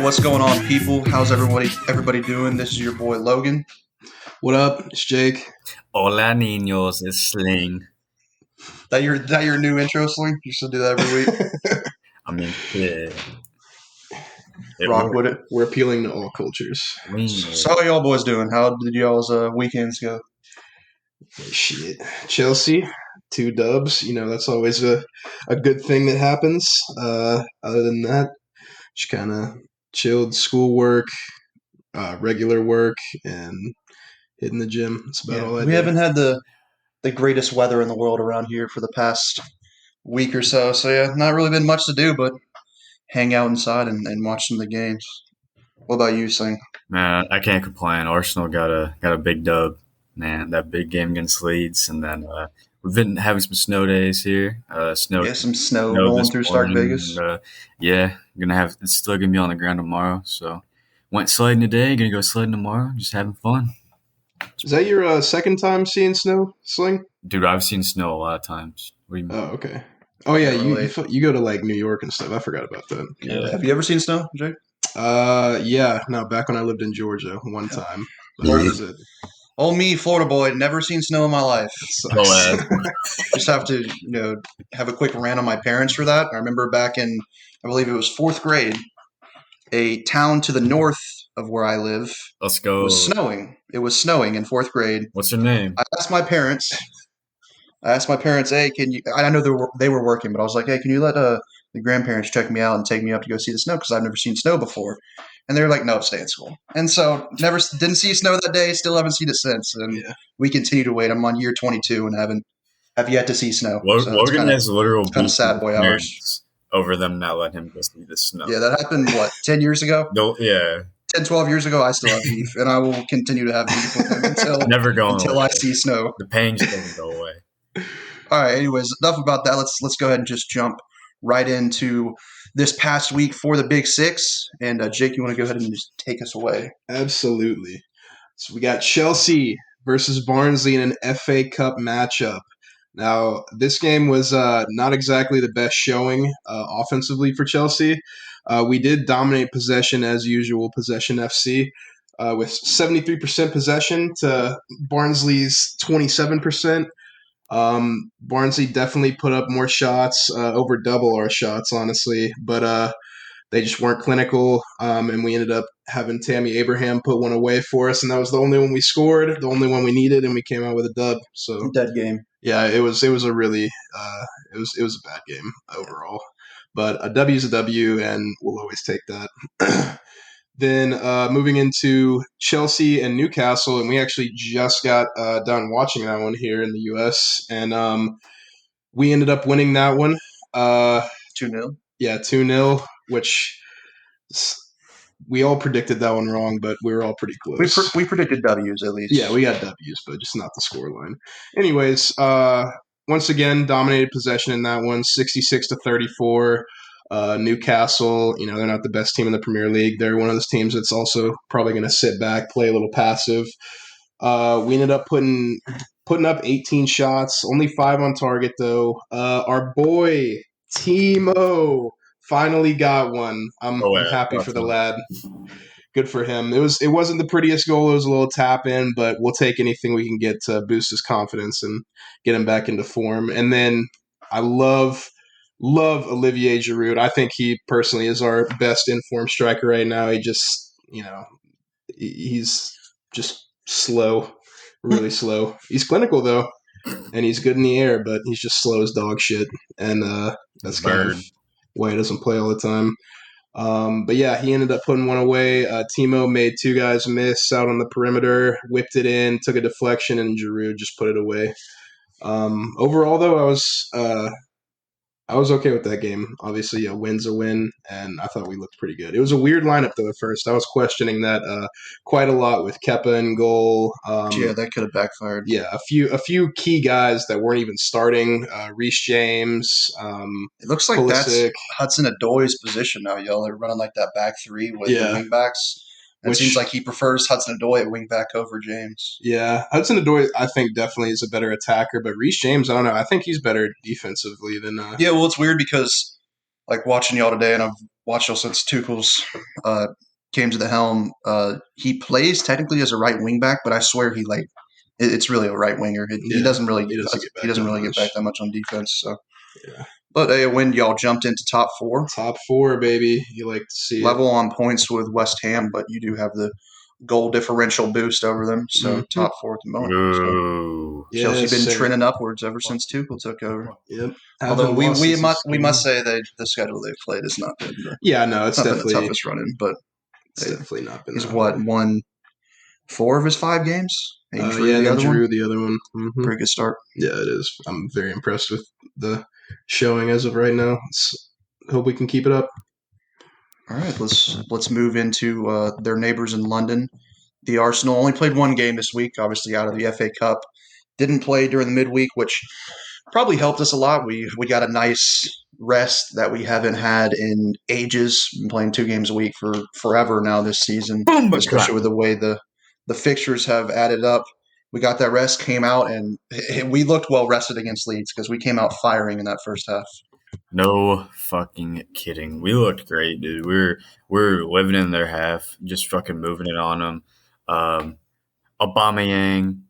What's going on, people? How's everybody doing? This is your boy Logan. What up? It's Jake. Hola, niños. It's Sling. That your new intro, Sling? You still do that every week? I mean, yeah. Rock with it. We're appealing to all cultures. So how y'all boys doing? How did y'all's weekends go? Shit. Chelsea, 2 dubs. That's always a good thing that happens. Other than that, just kind of chilled, schoolwork, regular work, and hitting the gym. That's about all I did. We haven't had the greatest weather in the world around here for the past week or so. So yeah, not really been much to do but hang out inside and watch some of the games. What about you, Sling? Man, I can't complain. Arsenal got a big dub. Man, that big game against Leeds, and then we've been having some snow days here. Some snow rolling through Stark Vegas. It's still gonna be on the ground tomorrow. So went sledding today. Gonna go sledding tomorrow. Just having fun. Is that your second time seeing snow, Sling? Dude, I've seen snow a lot of times. Oh, okay. Oh yeah, you go to like New York and stuff. I forgot about that. Yeah. Have you ever seen snow, Jake? Yeah. No, back when I lived in Georgia one time. That was it. Old me, Florida boy, never seen snow in my life. Just have to, have a quick rant on my parents for that. I remember back in, I believe it was 4th grade, a town to the north of where I live. Let's go. It was snowing. It was snowing in 4th grade. What's your name? I asked my parents, hey, can you? I know they were working, but I was like, hey, can you let the grandparents check me out and take me up to go see the snow because I've never seen snow before. And they were like, no, stay in school. And so didn't see snow that day, still haven't seen it since. And we continue to wait. I'm on year 22 and have yet to see snow. Logan has literal kind of sad boy hours over them not letting him go see the snow. Yeah, that happened, 10 years ago? No, yeah. 10, 12 years ago, I still have beef. And I will continue to have beef with him until I see snow. The pain just doesn't go away. All right, anyways, enough about that. Let's go ahead and just jump right into this past week for the Big Six. And Jake, you want to go ahead and just take us away? Absolutely. So we got Chelsea versus Barnsley in an FA Cup matchup. Now, this game was not exactly the best showing offensively for Chelsea. We did dominate possession as usual, possession FC, with 73% possession to Barnsley's 27%. Barnsley definitely put up more shots, over double our shots, honestly, but they just weren't clinical, and we ended up having Tammy Abraham put one away for us, and that was the only one we scored, the only one we needed, and we came out with a dub. So dead game. Yeah, it was a really it was a bad game overall, but a W is a W, and we'll always take that. Then moving into Chelsea and Newcastle, and we actually just got done watching that one here in the U.S., and we ended up winning that one. 2-0? Yeah, 2-0, which we all predicted that one wrong, but we were all pretty close. We predicted W's at least. Yeah, we got W's, but just not the scoreline. Anyways, once again, dominated possession in that one, 66-34. Newcastle, they're not the best team in the Premier League. They're one of those teams that's also probably going to sit back, play a little passive. We ended up putting up 18 shots, only 5 on target though. Our boy Timo finally got one. I'm happy for the lad. Good for him. It wasn't the prettiest goal. It was a little tap in, but we'll take anything we can get to boost his confidence and get him back into form. And then I love Olivier Giroud. I think he personally is our best informed striker right now. He just, he's just slow, really slow. He's clinical though, and he's good in the air, but he's just slow as dog shit. And that's kind of why he doesn't play all the time. But yeah, he ended up putting one away. Timo made 2 guys miss out on the perimeter, whipped it in, took a deflection, and Giroud just put it away. Overall though, I was okay with that game. Obviously, a win's a win, and I thought we looked pretty good. It was a weird lineup, though, at first. I was questioning that quite a lot with Kepa in goal. Yeah, that could have backfired. Yeah, a few key guys that weren't even starting. Reece James. It looks like Pulisic. That's Hudson-Odoi's position now, y'all. They're running like that back 3 with the wing-backs. It seems like he prefers Hudson-Odoi at wing-back over James. Yeah, Hudson-Odoi, I think, definitely is a better attacker, but Reece James, I don't know. I think he's better defensively than... Yeah, well, it's weird because like watching y'all today, and I've watched y'all since Tuchel's came to the helm. He plays technically as a right wing back, but I swear it's really a right winger. He doesn't really he doesn't get back that much on defense. So, Yeah. but when y'all jumped into top four, Top four, baby. You like to see level on points with West Ham, but you do have the goal differential boost over them. So top four at the moment. So Ooh. Chelsea been trending upwards ever since Tuchel took over. Yep. Although we must say that the schedule they've played has not been it's definitely the toughest running, but it's definitely not been. He's won 4 of his 5 games. The other one. Mm-hmm. Pretty good start. Yeah, it is. I'm very impressed with the showing as of right now. Hope we can keep it up. All right, let's move into their neighbors in London. The Arsenal only played 1 game this week, obviously out of the FA Cup. Didn't play during the midweek, which probably helped us a lot. We got a nice rest that we haven't had in ages. Been playing 2 games a week for forever now this season, especially with the way the fixtures have added up. We got that rest, came out, and we looked well rested against Leeds because we came out firing in that first half. No fucking kidding. We looked great, dude. We're living in their half, just fucking moving it on them. Aubameyang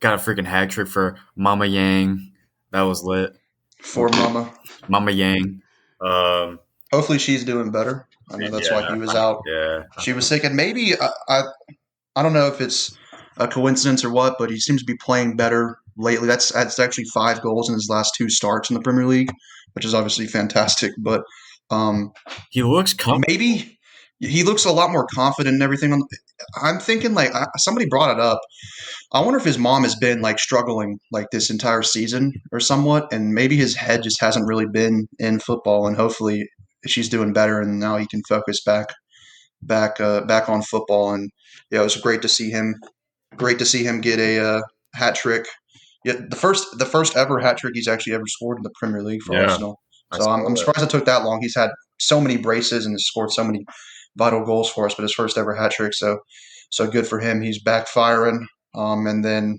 got a freaking hat trick for Mama Yang. That was lit. For Mama Yang. Hopefully she's doing better. I know that's why he was out. Yeah. She was sick, and maybe I don't know if it's a coincidence or what, but he seems to be playing better lately. That's actually 5 goals in his last 2 starts in the Premier League, which is obviously fantastic. But he looks maybe he looks a lot more confident and everything. I'm thinking somebody brought it up. I wonder if his mom has been struggling this entire season or somewhat, and maybe his head just hasn't really been in football. And hopefully she's doing better, and now he can focus back on football. And yeah, it was great to see him. Great to see him get a hat trick. Yeah, the first ever hat trick he's actually ever scored in the Premier League for Arsenal. So I'm surprised it took that long. He's had so many braces and has scored so many vital goals for us, but his first ever hat trick. So good for him. He's back firing. And then,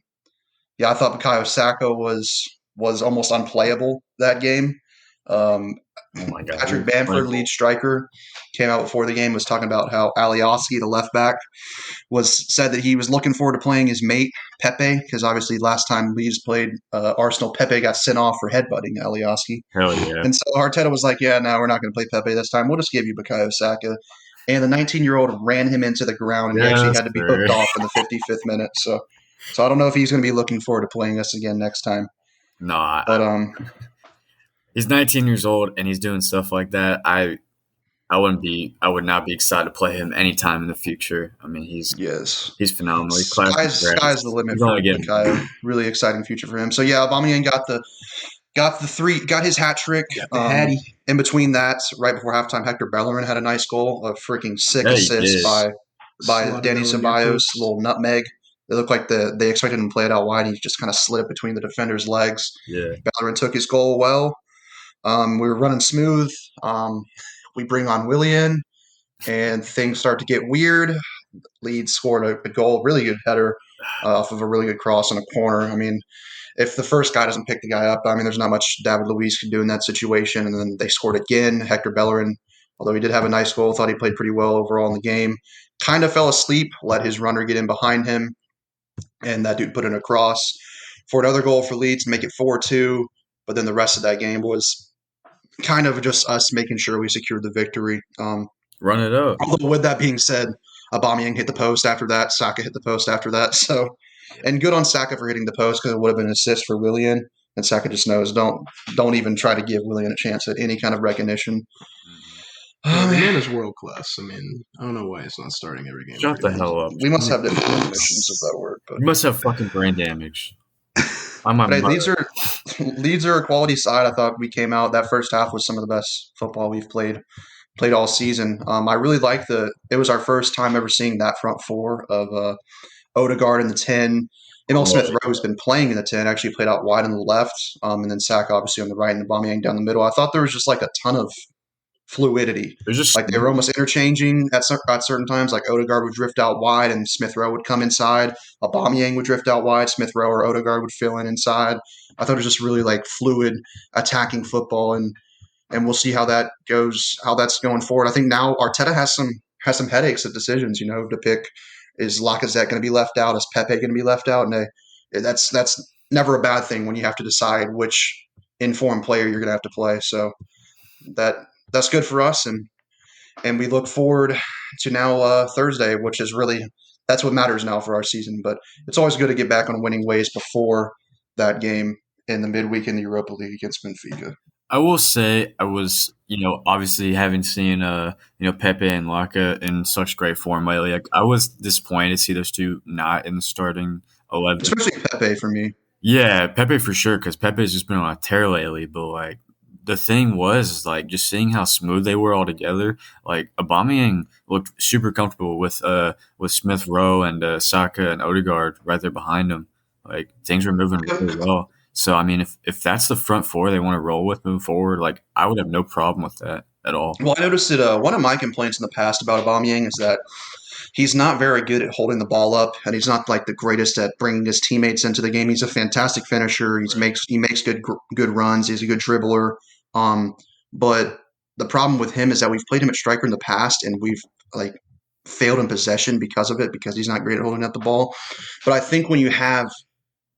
yeah, I thought Bukayo Saka was almost unplayable that game. Oh my God. Patrick Bamford, lead striker, came out before the game, was talking about how Alioski, the left back, said that he was looking forward to playing his mate Pepe, because obviously last time Leeds played Arsenal, Pepe got sent off for headbutting Alioski. Hell yeah. And so Arteta was like, yeah, no, we're not going to play Pepe this time. We'll just give you Bukayo Saka. And the 19-year-old ran him into the ground, and he actually had to be hooked off in the 55th minute. So I don't know if he's going to be looking forward to playing us again next time. No, but he's 19 years old and he's doing stuff like that. I would not be excited to play him anytime in the future. I mean, he's phenomenal. Sky's the limit for Bukayo. Really exciting future for him. So yeah, Aubameyang got his hat trick. In between that, right before halftime, Hector Bellerin had a nice goal, a freaking sick assist by Danny Ceballos, little nutmeg. It looked like they expected him to play it out wide. He just kind of slid it between the defender's legs. Yeah, Bellerin took his goal well. We were running smooth. We bring on Willian, and things start to get weird. Leeds scored a goal, really good header off of a really good cross in a corner. I mean, if the first guy doesn't pick the guy up, I mean, there's not much David Luiz can do in that situation. And then they scored again. Hector Bellerin, although he did have a nice goal, thought he played pretty well overall in the game. Kind of fell asleep, let his runner get in behind him, and that dude put in a cross for another goal for Leeds to make it 4-2. But then the rest of that game was kind of just us making sure we secured the victory. Run it up. Although with that being said, Aubameyang hit the post after that. Saka hit the post after that. So, and good on Saka for hitting the post because it would have been an assist for Willian. And Saka just knows don't even try to give Willian a chance at any kind of recognition. The man is world class. I mean, I don't know why he's not starting every game. Shut the hell up. We must have different definitions of that word. But you must have fucking brain damage. Leeds are a quality side. I thought we came out that first half was some of the best football we've played all season. I really like it was our first time ever seeing that front four of Odegaard in the 10. Emil Smith-Rowe, who's been playing in the 10, actually played out wide on the left, and then Saka obviously on the right and Aubameyang down the middle. I thought there was just a ton of fluidity. They were almost interchanging at certain times. Like Odegaard would drift out wide and Smith-Rowe would come inside. Aubameyang would drift out wide. Smith-Rowe or Odegaard would fill in inside. I thought it was just really fluid attacking football. And and we'll see how that goes, how that's going forward. I think now Arteta has some headaches of decisions, to pick. Is Lacazette going to be left out? Is Pepe going to be left out? And that's never a bad thing when you have to decide which informed player you're going to have to play. So that's good for us, and we look forward to now Thursday, which is really that's what matters now for our season. But it's always good to get back on winning ways before that game in the midweek in the Europa League against Benfica. I will say I was, obviously having seen, Pepe and Laka in such great form lately. I was disappointed to see those two not in the starting 11. Especially Pepe for me. Yeah, Pepe for sure, because Pepe's just been on a tear lately. But the thing was, just seeing how smooth they were all together. Aubameyang looked super comfortable with Smith Rowe and Saka and Odegaard right there behind him. Things were moving really well. So, I mean, if that's the front four they want to roll with moving forward, I would have no problem with that at all. Well, I noticed that one of my complaints in the past about Aubameyang is that he's not very good at holding the ball up, and he's not the greatest at bringing his teammates into the game. He's a fantastic finisher. He makes good runs. He's a good dribbler. But the problem with him is that we've played him at striker in the past, and we've failed in possession because of it, because he's not great at holding up the ball. But I think when you have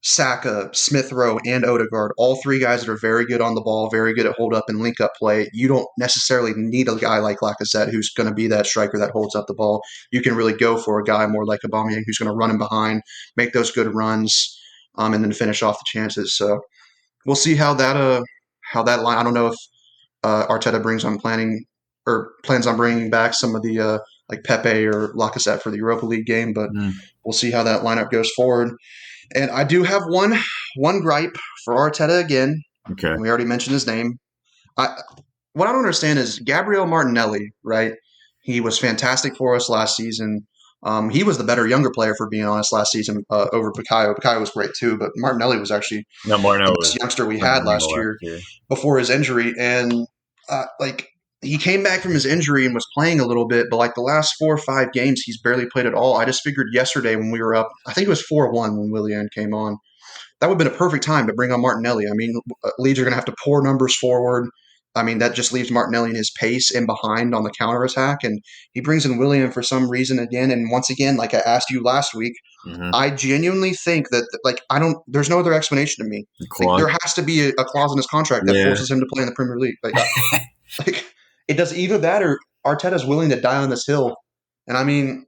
Saka, Smith Rowe, and Odegaard, all three guys that are very good on the ball, very good at hold up and link up play. You don't necessarily need a guy like Lacazette who's going to be that striker that holds up the ball. You can really go for a guy more like Aubameyang who's going to run him behind, make those good runs, and then finish off the chances. So we'll see how that line. I don't know if Arteta plans on bringing back some of the Pepe or Lacazette for the Europa League game, but we'll see how that lineup goes forward. And I do have one gripe for Arteta again. Okay. We already mentioned his name. What I don't understand is Gabriel Martinelli, right? He was fantastic for us last season. He was the better younger player, for being honest, last season over Bukayo. Bukayo was great too, but Martinelli was actually the best youngster we had last year before his injury. And he came back from his injury and was playing a little bit, but the last 4 or 5 games, he's barely played at all. I just figured yesterday when we were up, I think it was 4-1 when Willian came on. That would have been a perfect time to bring on Martinelli. I mean, Leeds are going to have to pour numbers forward. I mean, that just leaves Martinelli in his pace and behind on the counterattack, and he brings in Willian for some reason again. And once again, like I asked you last week, I genuinely think that there's no other explanation to me. There has to be a clause in his contract that forces him to play in the Premier League. It does either that or Arteta's willing to die on this hill. And I mean,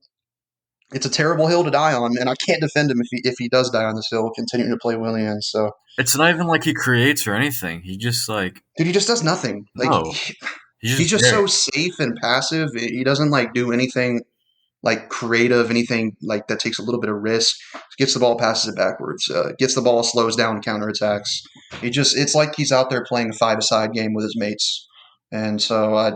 it's a terrible hill to die on, and I can't defend him if he does die on this hill, continuing to play Willian. So it's not even like he creates or anything. He just dude, he just does nothing. He's just so safe and passive. He doesn't do anything creative, anything that takes a little bit of risk. Gets the ball, passes it backwards. Gets the ball, slows down, counterattacks. It's like he's out there playing a 5-a-side game with his mates. And so I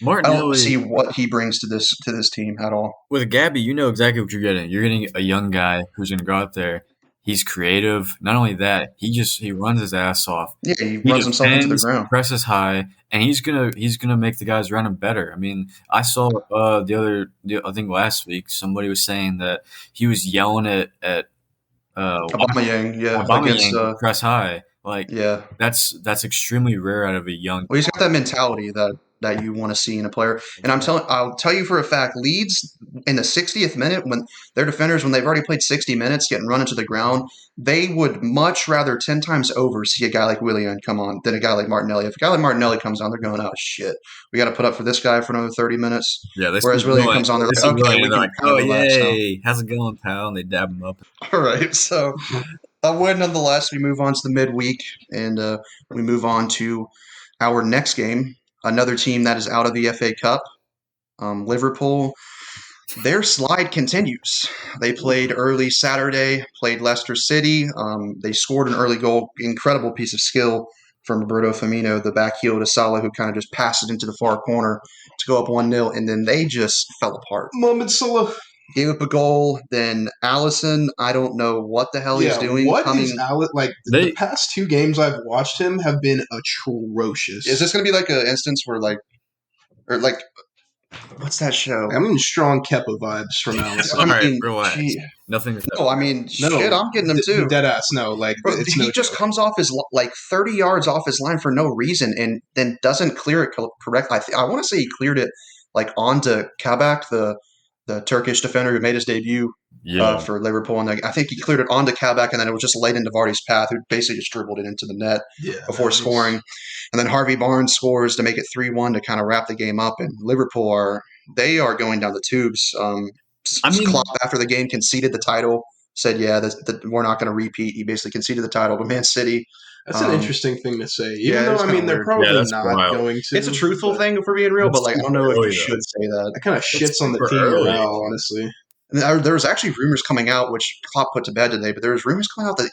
don't see what he brings to this team at all. With Gabby, you know exactly what you're getting. You're getting a young guy who's going to go out there. He's creative. Not only that, he runs his ass off. Yeah, he runs himself into the ground. Presses high, and he's gonna make the guys around him better. I mean, I saw I think last week somebody was saying that he was yelling at Aubameyang, against press high. That's extremely rare out of a young. Well, he's got that mentality that you want to see in a player. And I'll tell you for a fact, Leeds in the 60th minute, when their defenders, when they've already played 60 minutes, getting run into the ground, they would much rather 10 times over see a guy like Willian come on than a guy like Martinelli. If a guy like Martinelli comes on, they're going, oh shit, we got to put up for this guy for another 30 minutes. Yeah, whereas Willian comes on, they're like, okay, we can oh yay, how's it going, pal? And they dab him up. All right, so. Nonetheless, we move on to the midweek, and we move on to our next game. Another team that is out of the FA Cup, Liverpool. Their slide continues. They played early Saturday, played Leicester City. They scored an early goal, incredible piece of skill from Roberto Firmino, the back heel to Salah, who kind of just passed it into the far corner to go up 1-0, and then they just fell apart. Mohamed Salah gave up a goal. Then Alisson, I don't know what the hell he's doing. What is Alisson? The past 2 games I've watched him have been atrocious. Is this going to be an instance where What's that show? I'm getting strong Kepa vibes from Allison. All right, mean, relax. she- Nothing. No, I mean, shit, I'm getting them too. Dead ass. No, like Bro, it's he no just joke. comes off his like 30 yards off his line for no reason, and then doesn't clear it correctly. I want to say he cleared it like onto Kabak, the Turkish defender who made his debut Yeah. for Liverpool, and I think he cleared it onto Kabak, and then it was just laid into Vardy's path, who basically just dribbled it into the net before scoring. And then Harvey Barnes scores to make it 3-1 to kind of wrap the game up. And Liverpool are going down the tubes. Klopp after the game conceded the title. Said, yeah, we're not going to repeat. He basically conceded the title to Man City. That's an interesting thing to say. yeah, Even though, it's I kinda mean, they're weird. probably that's not wild. going to. It's a truthful thing for being real, but like I don't know if you should say that. It kind of shits on the super team early. morale, honestly. And there was actually rumors coming out, which Klopp put to bed today, but there was rumors coming out that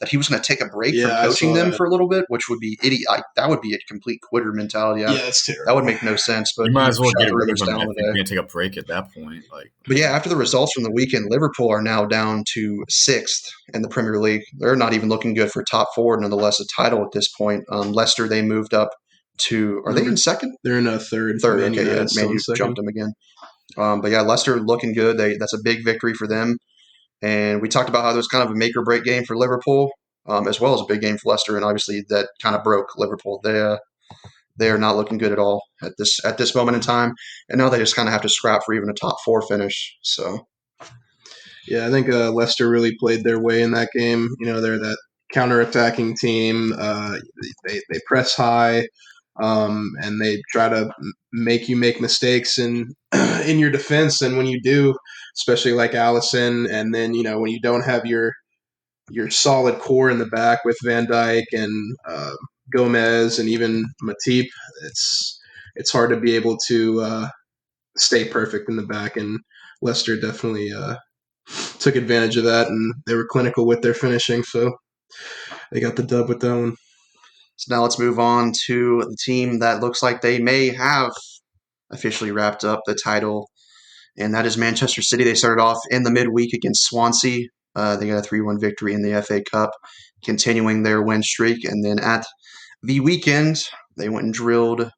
he was going to take a break from coaching them for a little bit, which would be idiot. That would be a complete quitter mentality. Yeah, that's terrible. That would make no sense. But You might as well shot get the rid of rumors him down if today. you're going to take a break at that point. But yeah, after the results from the weekend, Liverpool are now down to 6th in the Premier League. They're not even looking good for top 4, nonetheless a title at this point. Leicester, they moved up to – are they in second? They're in a third. Third, Man okay, yeah, United's Man still in U second. jumped them again. But yeah, Leicester looking good. That's a big victory for them. And we talked about how there was kind of a make or break game for Liverpool, as well as a big game for Leicester. And obviously that kind of broke Liverpool. They are not looking good at all at this moment in time. And now they just kind of have to scrap for even a top 4 finish. So yeah, I think Leicester really played their way in that game. You know, they're that counter-attacking team. They press high. And they try to make you make mistakes in your defense. And when you do, especially like Allison, and then when you don't have your solid core in the back with Van Dijk and Gomez and even Matip, it's hard to be able to stay perfect in the back. And Leicester definitely took advantage of that, and they were clinical with their finishing, so they got the dub with that one. So now let's move on to the team that looks like they may have officially wrapped up the title, and that is Manchester City. They started off in the midweek against Swansea. They got a 3-1 victory in the FA Cup, continuing their win streak. And then at the weekend, they went and drilled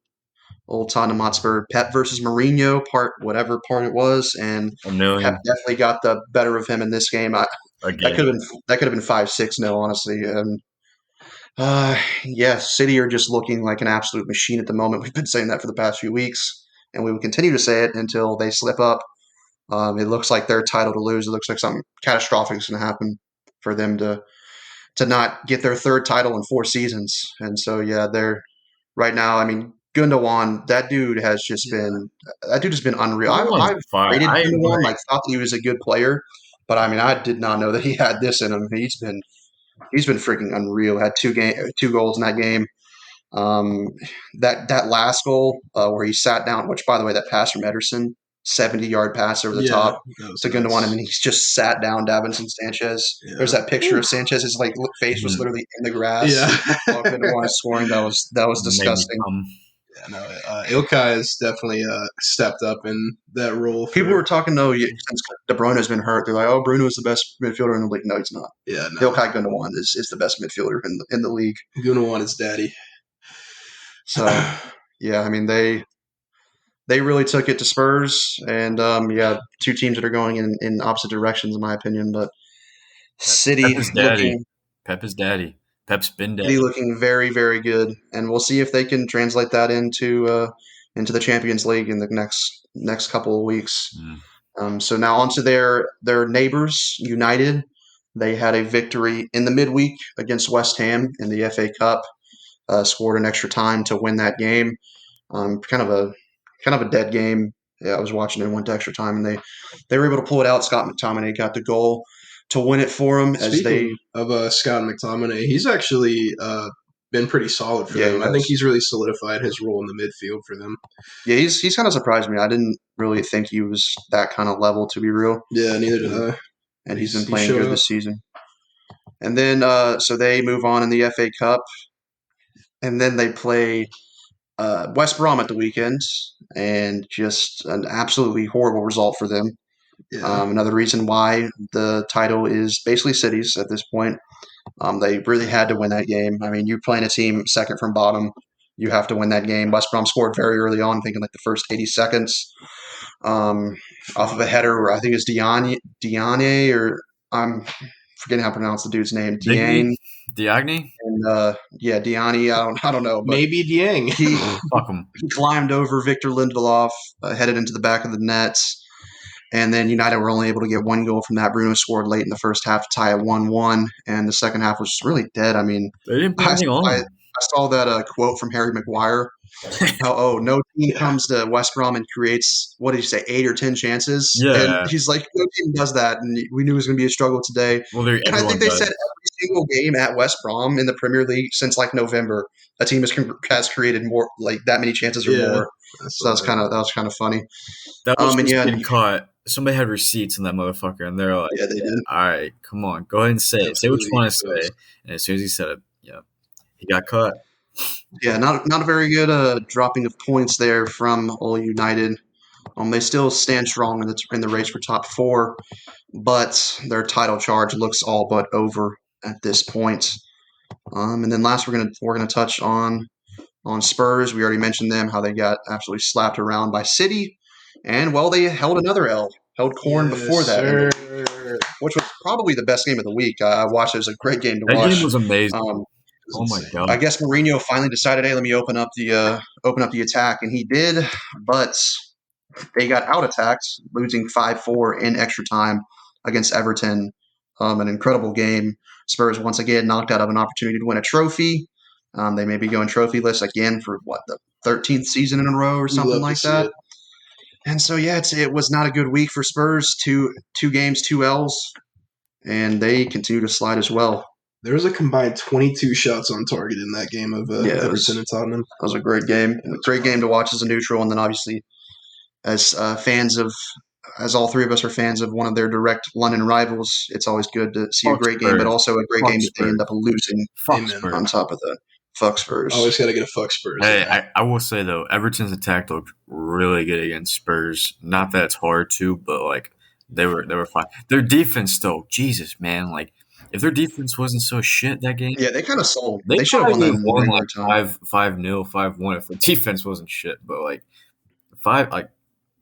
old Tottenham Hotspur. Pep versus Mourinho, whatever part it was, and Pep definitely got the better of him in this game. That could have been 5-6-0, honestly. And yeah, City are just looking like an absolute machine at the moment. We've been saying that for the past few weeks, and we will continue to say it until they slip up. It looks like their title to lose. It looks like something catastrophic is going to happen for them to not get their 3rd title in 4 seasons. And so, yeah, they're right now. I mean, Gundogan, that dude has been unreal. I've rated Gundogan, thought that he was a good player, but I mean, I did not know that he had this in him. He's been freaking unreal. Had 2 goals in that game. That last goal where he sat down, which by the way, that pass from Ederson, 70-yard pass over the top to Gundogan, and then he's just sat down Davinson Sanchez. Yeah. There's that picture of Sanchez's face was literally in the grass. Yeah, while Gundogan is scoring. That was disgusting. Ilkay has definitely stepped up in that role. People were talking though since De Bruyne has been hurt. They're like, "Oh, Bruno is the best midfielder in the league." No, he's not. Yeah, no. Ilkay Gundogan is the best midfielder in the league. Gundogan is daddy. So, yeah, I mean they really took it to Spurs, and 2 teams that are going in opposite directions, in my opinion. But City Pep is daddy. Pep's been daddy. City looking very, very good, and we'll see if they can translate that into the Champions League in the next couple of weeks. So now onto their neighbors, United. They had a victory in the midweek against West Ham in the FA Cup. Scored an extra time to win that game. Kind of a dead game. Yeah, I was watching it and went to extra time, and they were able to pull it out. Scott McTominay got the goal to win it for them. Speaking of Scott McTominay, he's actually been pretty solid for them. I think he's really solidified his role in the midfield for them. Yeah, he's kind of surprised me. I didn't really think he was that kind of level, to be real. Yeah, neither did I. And he's been playing good this season. And then so they move on in the FA Cup, and then they play West Brom at the weekend, and just an absolutely horrible result for them. Yeah. Another reason why the title is basically City's at this point. They really had to win that game. I mean, you're playing a team second from bottom you have to win that game. West Brom scored very early on, thinking like the first 80 seconds, off of a header where I think it's Diane, or I'm forgetting how to pronounce the dude's name. Diane. Diagne? And Diani, I don't know, but Maybe Dieng. Fuck him. he climbed over Victor Lindelof, headed into the back of the nets, and then United were only able to get one goal from that. Bruno scored late in the first half to tie at 1-1, and the second half was really dead. I mean, They didn't put anything on. I saw that quote from Harry Maguire. How no team comes to West Brom and creates, what did you say, 8 or 10 chances? Yeah. And he's like, no team does that, and we knew it was going to be a struggle today. Well, And I think they does. said every single game at West Brom in the Premier League since like November, a team has created more, like that many chances or more. So that was kind of funny. That was and getting caught. Somebody had receipts on that motherfucker, and they're like, yeah, they did. All right, come on, go ahead and say it. Say what you want to say. And as soon as he said it, yeah, he got caught. Yeah, not a very good dropping of points there from All United. They still stand strong in the race for top 4, but their title charge looks all but over at this point. And then last we're gonna touch on Spurs. We already mentioned them, how they got absolutely slapped around by City, and well, they held another L, held Corn before that, which was probably the best game of the week. I watched it. It was a great game to watch. That game was amazing. Oh my god! I guess Mourinho finally decided, hey, let me open up the attack, and he did, but they got out attacked, losing 5-4 in extra time against Everton. An incredible game. Spurs once again knocked out of an opportunity to win a trophy. They may be going trophyless again for the 13th season in a row or something like that. And so it was not a good week for Spurs. Two games, 2 L's, and they continue to slide as well. There was a combined 22 shots on target in that game of Everton and Tottenham. That was a great game. A great game to watch as a neutral, and then obviously as all three of us are fans of one of their direct London rivals, it's always good to see a great game, but also a great game that they end up losing on top of that. Fuck Spurs. Always got to get a fuck Spurs. Hey, I will say, though, Everton's attack looked really good against Spurs. Not that it's hard to, but, like, they were fine. Their defense, though, Jesus, man, like, if their defense wasn't so shit that game, yeah, they kind of sold. They should have won that won like 5-0, 5-1 if the defense wasn't shit. But like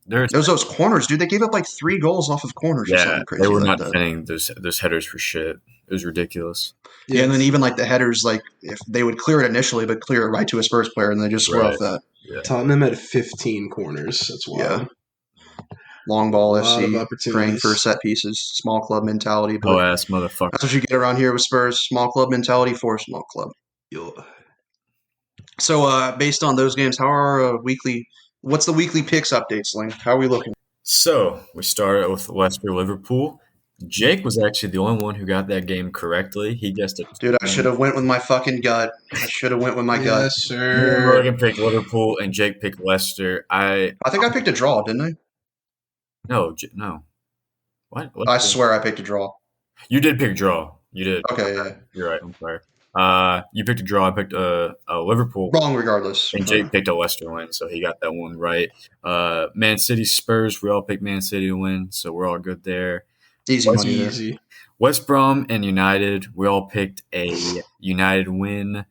those corners, dude. They gave up like 3 goals off of corners. or something crazy. They were like not defending those headers for shit. It was ridiculous. Yeah, and then even like the headers, like if they would clear it initially, but clear it right to a Spurs player, and they just score off that. Yeah. Tottenham had 15 corners. That's wild. Yeah. Long ball FC, praying for set pieces, small club mentality. Oh, ass motherfucker. That's what you get around here with Spurs. Small club mentality for a small club. Yo. So, based on those games, how are what's the weekly picks update, Sling? How are we looking? So, we started with Leicester Liverpool. Jake was actually the only one who got that game correctly. He guessed it. Dude, I should have went with my fucking gut. Gut. Yes, sir. Morgan picked Liverpool and Jake picked Leicester. I think I picked a draw, didn't I? No. What? I swear I picked a draw. You did pick draw. You did. Okay, yeah. You're right. I'm sorry. You picked a draw. I picked a Liverpool. Wrong regardless. And Jake picked a Leicester win, so he got that one right. Man City Spurs, we all picked Man City to win, so we're all good there. Easy. West Brom and United, we all picked a United win.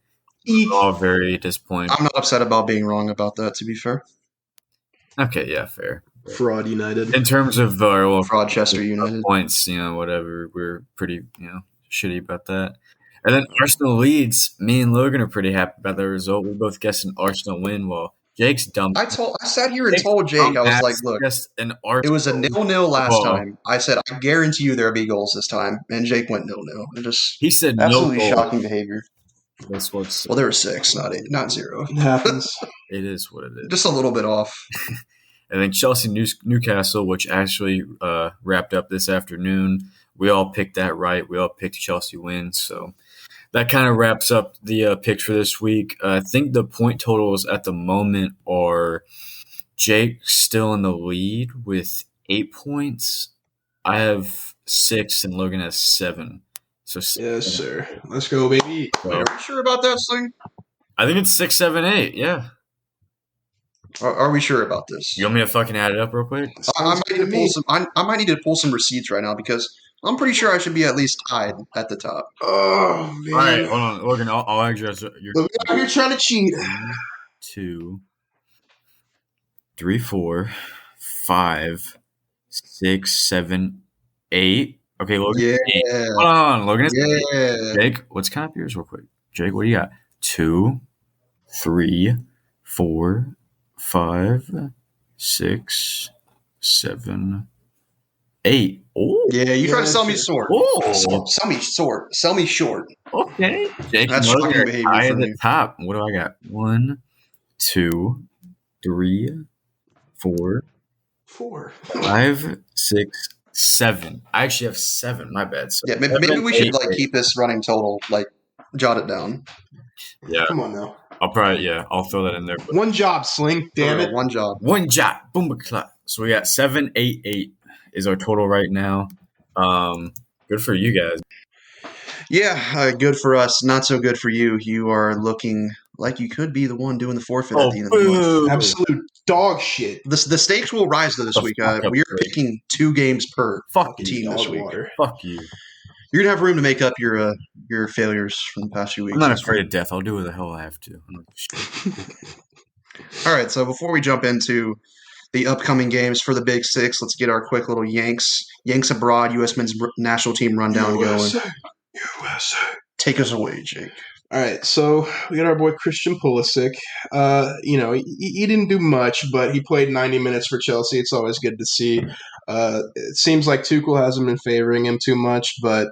We're all very disappointed. I'm not upset about being wrong about that, to be fair. Okay, yeah, fair. Fraud United. In terms of Fraudchester United points, whatever, we're pretty, shitty about that. And then Arsenal Leeds, me and Logan are pretty happy about the result. We both guessed an Arsenal win while Jake's dumb. I sat here and told Jake, I was like, look, it was a 0-0 last time. I said, I guarantee you there'll be goals this time. And Jake went 0-0. He said absolutely no shocking behavior. Well, there were 6, not 0. It happens. It is what it is. Just a little bit off. And then Chelsea Newcastle, which actually wrapped up this afternoon. We all picked that right. We all picked Chelsea win. So that kind of wraps up the picks for this week. I think the point totals at the moment are Jake still in the lead with 8 points. I have 6 and Logan has 7. So yes, sir. Let's go, baby. Are you sure about that, Sling? I think it's 6, 7, 8. Yeah. Are we sure about this? You want me to fucking add it up real quick? I might need to pull some receipts right now because I'm pretty sure I should be at least tied at the top. Oh, man. All right, hold on. Logan, I'll add your Look, you're trying to cheat. 2, 3, 4, 5, 6, 7, 8. Okay, Logan. Yeah. 8. Hold on, Logan. Yeah. Jake, let's count up yours real quick. Jake, what do you got? 2, 3, 4, 5, 6, 7, 8. Oh, Yeah, you try to sell me Gotcha. short. oh, Sell me short. Sell me short. okay. Jake That's and Logan shocking are behavior high at from the you. top. What do I got? 1, 2, 3, 4, 4. 5, 6, 7. I actually have 7. My bad. So Yeah, maybe 7, we 8, should like 8. keep this running total, like jot it down. Yeah, Come on now. I'll throw that in there. But One job, Sling. Damn it. One job. one job, boom, clap. So we got 7, 8, 8 is our total right now. Good for you guys. Yeah, good for us. Not so good for you. You are looking like you could be the one doing the forfeit at the end of the month. boo! Absolute dog shit. The stakes will rise though this The week. fuck up, We are Greg. picking 2 games per Fuck you. team this Dog week. water. Fuck you. You're gonna have room to make up your failures from the past few weeks. I'm not That's afraid fine. of death. I'll do what the hell I have to. I'm not shit. All right, so before we jump into the upcoming games for the Big Six, let's get our quick little Yanks abroad U.S. men's national team rundown going. USA. Take us away, Jake. All right, so we got our boy Christian Pulisic. He didn't do much, but he played 90 minutes for Chelsea. It's always good to see. It seems like Tuchel hasn't been favoring him too much, but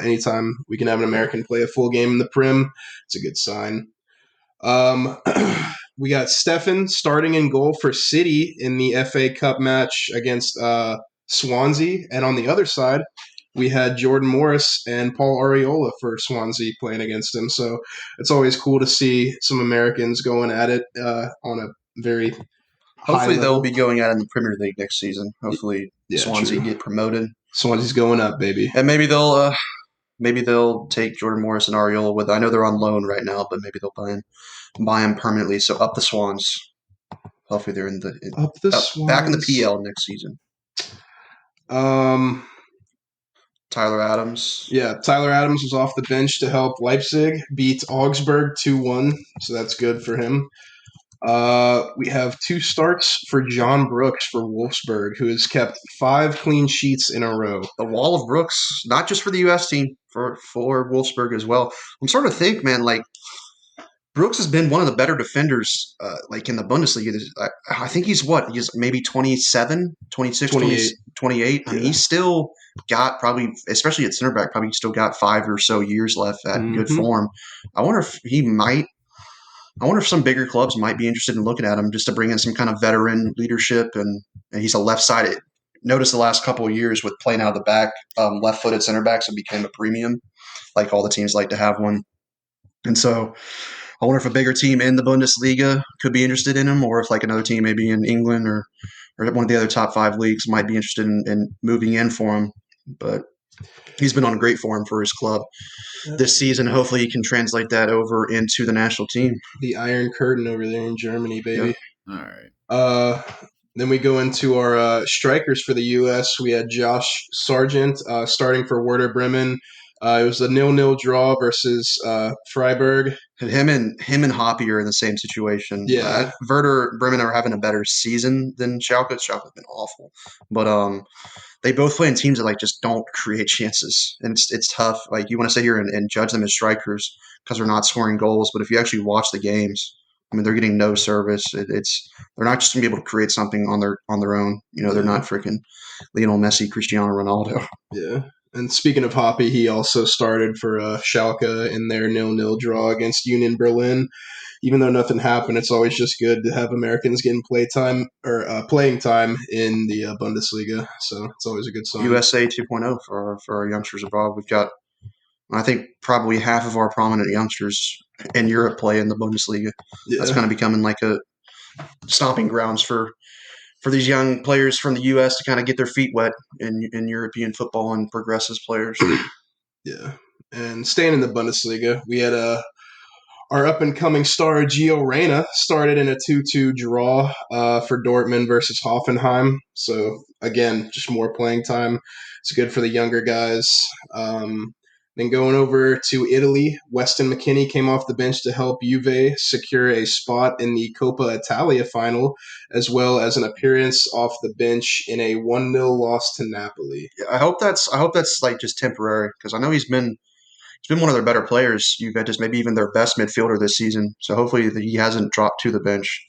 anytime we can have an American play a full game in the Prim, it's a good sign. We got Stefan starting in goal for City in the FA Cup match against Swansea, and on the other side, we had Jordan Morris and Paul Areola for Swansea playing against him. So it's always cool to see some Americans going at it on a very high Hopefully level. they'll be going out in the Premier League next season. Hopefully Swansea true. get promoted, Swansea's going up, baby. and maybe they'll take Jordan Morris and Areola with. I know they're on loan right now, but maybe they'll buy him permanently. So up the Swans. Hopefully they're back in the Swans. PL next season. Tyler Adams. Yeah, Tyler Adams was off the bench to help Leipzig beat Augsburg 2-1, so that's good for him. We have 2 starts for John Brooks for Wolfsburg, who has kept 5 clean sheets in a row. The wall of Brooks, not just for the U.S. team, for Wolfsburg as well. I'm starting to think, man, like Brooks has been one of the better defenders, like in the Bundesliga. I think he's maybe 27, 26, 28. 28. I mean, Yeah. he's still got probably, especially at center back, probably still got 5 or so years left at good form. I wonder if some bigger clubs might be interested in looking at him just to bring in some kind of veteran leadership. And he's a left-sided. Notice the last couple of years with playing out of the back, left-footed center backs have became a premium. Like all the teams like to have one. And so I wonder if a bigger team in the Bundesliga could be interested in him, or if like another team maybe in England or one of the other top 5 leagues might be interested in moving in for him. But he's been on great form for his club this season. Hopefully he can translate that over into the national team. The Iron Curtain over there in Germany, baby. All right. Then we go into our strikers for the U.S. We had Josh Sargent starting for Werder Bremen. It was a 0-0 draw versus Freiburg. Him and Hoppy are in the same situation. Yeah. Werder Bremen are having a better season than Schalke. Schalke's been awful, but they both play in teams that like just don't create chances, and it's tough. Like you want to sit here and judge them as strikers because they're not scoring goals, but if you actually watch the games, I mean, they're getting no service. They're not just gonna be able to create something on their own. You know, they're not freaking Lionel Messi, Cristiano Ronaldo. Yeah. And speaking of Hoppy, he also started for Schalke in their 0-0 draw against Union Berlin. Even though nothing happened, it's always just good to have Americans getting playing time in the Bundesliga. So it's always a good sign. USA 2.0 for our youngsters abroad. We've got, I think, probably half of our prominent youngsters in Europe play in the Bundesliga. Yeah. That's kind of becoming like a stomping grounds for these young players from the U.S. to kind of get their feet wet in European football and progress as players. Yeah. And staying in the Bundesliga, we had our up-and-coming star, Gio Reyna, started in a 2-2 draw for Dortmund versus Hoffenheim. So, again, just more playing time. It's good for the younger guys. Then going over to Italy, Weston McKennie came off the bench to help Juve secure a spot in the Coppa Italia final, as well as an appearance off the bench in a 1-0 loss to Napoli. Yeah, I hope that's like just temporary, because I know he's been one of their better players. Juventus, maybe even their best midfielder this season. So hopefully he hasn't dropped to the bench.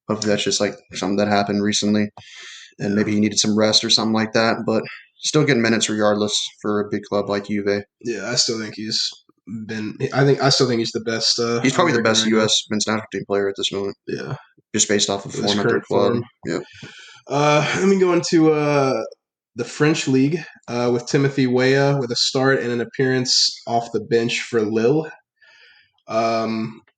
Hopefully that's just like something that happened recently, and maybe he needed some rest or something like that. But still getting minutes regardless for a big club like Juve. Yeah, I still think he's been. I still think he's the best. He's probably the best American right U.S. men's national team player at this moment. Yeah, just based off of His form at their current club. form. Yep. Let me go into the French league with Timothy Weah with a start and an appearance off the bench for Lille.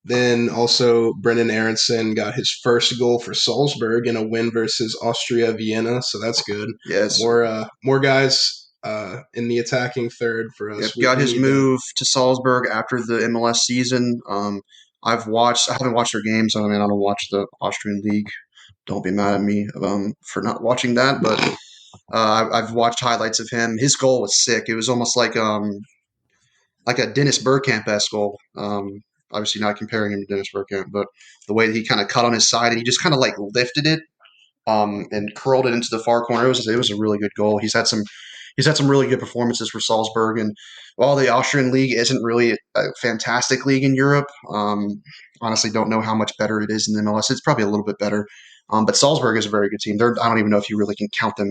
Then also Brendan Aronson got his first goal for Salzburg in a win versus Austria Vienna, so that's good. Yes. More guys in the attacking third for us. Yep. Got his move to Salzburg after the MLS season. I haven't watched their games. I mean, I don't watch the Austrian league. Don't be mad at me for not watching that, but I've watched highlights of him. His goal was sick. It was almost like a Dennis Bergkamp-esque goal. Obviously not comparing him to Dennis Bergkamp, but the way that he kind of cut on his side and he just kind of like lifted it and curled it into the far corner. It was a really good goal. He's had some really good performances for Salzburg, and while the Austrian league isn't really a fantastic league in Europe, honestly don't know how much better it is in the MLS. It's probably a little bit better. But Salzburg is a very good team. I don't even know if you really can count them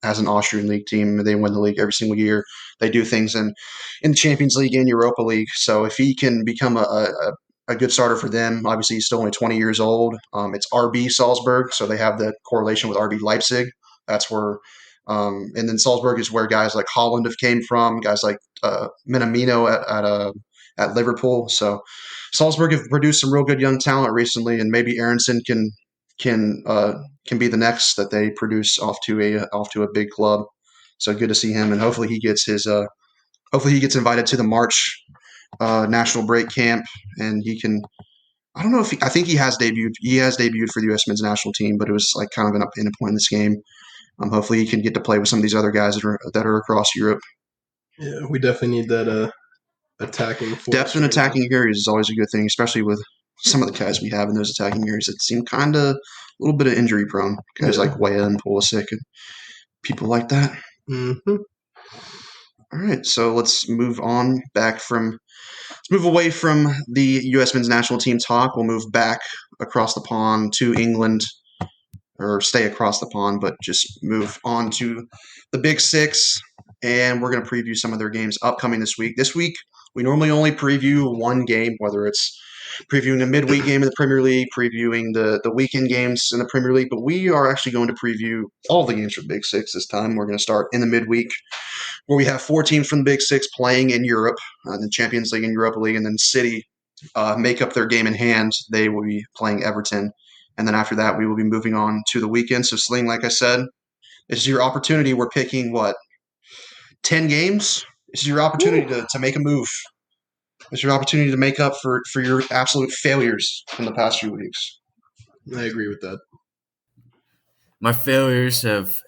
as an Austrian league team. They win the league every single year. They do things in the Champions League and Europa League. So if he can become a good starter for them, obviously he's still only 20 years old. It's RB Salzburg, so they have the correlation with RB Leipzig. That's where, and then Salzburg is where guys like Holland have came from, guys like Minamino at Liverpool. So Salzburg have produced some real good young talent recently, and maybe Aronson can be the next that they produce off to a big club. So good to see him, and hopefully he gets invited to the March national break camp, and he can. I don't know if I think he has debuted. He has debuted for the U.S. men's national team, but it was like kind of in a point in this game. Hopefully he can get to play with some of these other guys that are across Europe. Yeah, we definitely need that attacking force. Depth in attacking areas is always a good thing, especially with some of the guys we have in those attacking areas that seem kind of a little bit of injury prone. Guys like Weah and Pulisic and people like that. Mm-hmm. All right, so let's move away from the U.S. men's national team talk. We'll move back across the pond to England, or stay across the pond, but just move on to the Big Six, and we're going to preview some of their games upcoming this week. This week, we normally only preview one game, whether it's previewing a midweek game in the Premier League, previewing the weekend games in the Premier League, but we are actually going to preview all the games for Big Six this time. We're going to start in the midweek, where we have 4 teams from the Big Six playing in Europe, the Champions League and Europa League, and then City make up their game in hand. They will be playing Everton. And then after that, we will be moving on to the weekend. So, Sling, like I said, this is your opportunity. We're picking, 10 games? This is your opportunity to make a move. It's your opportunity to make up for your absolute failures from the past few weeks. I agree with that. My failures have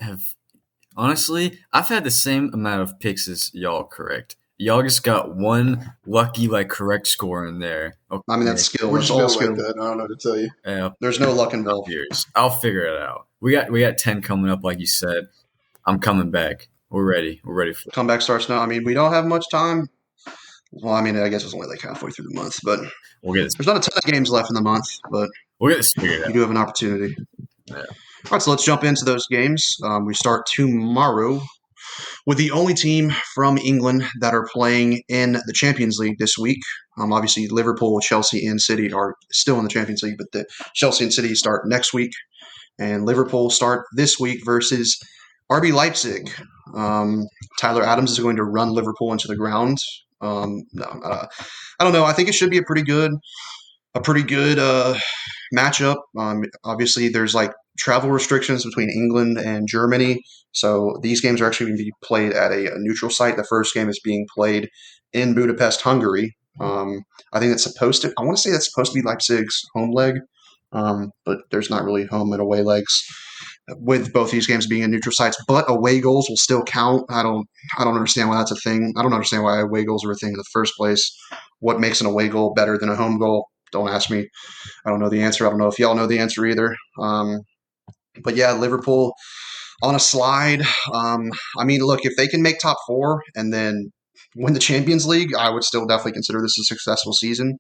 honestly, I've had the same amount of picks as y'all correct. Y'all just got one lucky correct score in there. Okay. I mean, that's skill. We're That's just all built skill. like that. I don't know what to tell you. Yeah, there's no luck involved. I'll figure it out. We got 10 coming up, like you said. I'm coming back. We're ready. We're ready for it. Comeback starts now. I mean, we don't have much time. Well, I mean, I guess it's only halfway through the month, but there's not a ton of games left in the month, but we'll get this figured out. You do have an opportunity. Yeah. All right, so let's jump into those games. We start tomorrow with the only team from England that are playing in the Champions League this week. Obviously, Liverpool, Chelsea, and City are still in the Champions League, but the Chelsea and City start next week, and Liverpool start this week versus RB Leipzig. Tyler Adams is going to run Liverpool into the ground. I don't know. I think it should be a pretty good matchup. Obviously, there's travel restrictions between England and Germany, so these games are actually going to be played at a neutral site. The first game is being played in Budapest, Hungary. I think I want to say that's supposed to be Leipzig's home leg, but there's not really home and away legs. with both these games being in neutral sites, but away goals will still count. I don't understand why that's a thing. I don't understand why away goals are a thing in the first place. What makes an away goal better than a home goal? Don't ask me. I don't know the answer. I don't know if y'all know the answer either. But yeah, Liverpool on a slide. I mean, look, if they can make top four and then win the Champions League, I would still definitely consider this a successful season.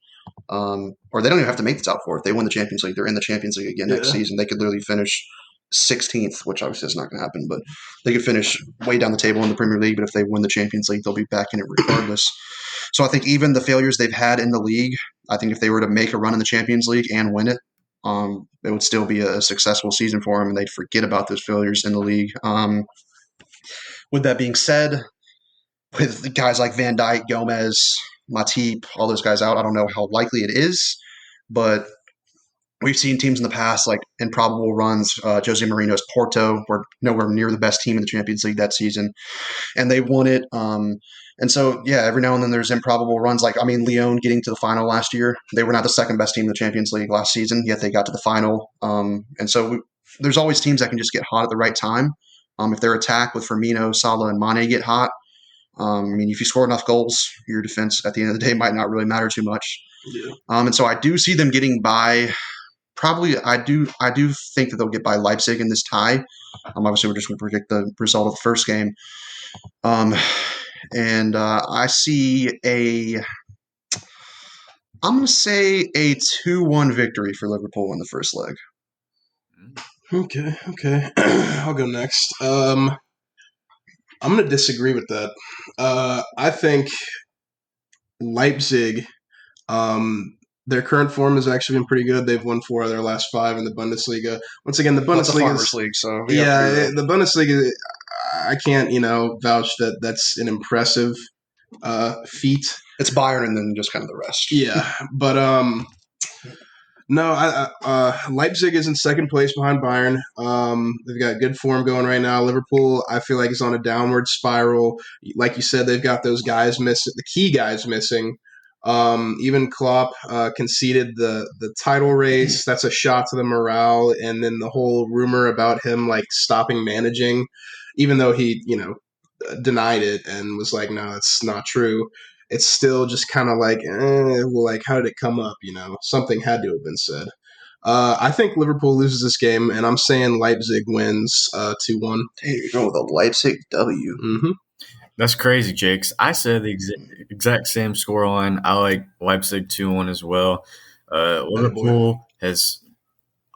Or they don't even have to make the top four. If they win the Champions League, they're in the Champions League again next season. They could literally finish 16th, which obviously is not going to happen, but they could finish way down the table in the Premier League. But if they win the Champions League, they'll be back in it regardless. So I think even the failures they've had in the league, I think if they were to make a run in the Champions League and win it, it would still be a successful season for them, and they'd forget about those failures in the league. With that being said, with guys like Van Dijk, Gomez, Matip, all those guys out, I don't know how likely it is, but we've seen teams in the past, like improbable runs. Jose Mourinho's Porto were nowhere near the best team in the Champions League that season, and they won it. And so, yeah, every now and then there's improbable runs. Like, I mean, Lyon getting to the final last year, they were not the second best team in the Champions League last season, yet they got to the final. And so there's always teams that can just get hot at the right time. If their attack with Firmino, Salah, and Mane get hot, I mean, if you score enough goals, your defense at the end of the day might not really matter too much. Yeah. And so I do see them getting by. Probably, I do think that they'll get by Leipzig in this tie. Obviously, we're just going to predict the result of the first game. And I see I'm going to say a 2-1 victory for Liverpool in the first leg. Okay. I'll go next. I'm going to disagree with that. I think Leipzig, their current form has actually been pretty good. They've won 4 of their last 5 in the Bundesliga. Once again, the Bundesliga is league, so the Bundesliga. I can't, vouch that that's an impressive feat. It's Bayern and then just kind of the rest. Yeah, but no, Leipzig is in second place behind Bayern. They've got good form going right now. Liverpool, I feel like, is on a downward spiral. Like you said, they've got those guys missing, the key guys missing. Even Klopp conceded the title race. That's a shot to the morale. And then the whole rumor about him like stopping managing, even though he denied it and was like, no, it's not true. It's still just kind of like, how did it come up? Something had to have been said. I think Liverpool loses this game, and I'm saying Leipzig wins 2-1. There you go, the Leipzig W. Mm-hmm. That's crazy, Jakes. I said the exact same scoreline. I like Leipzig 2-1 as well. Liverpool has,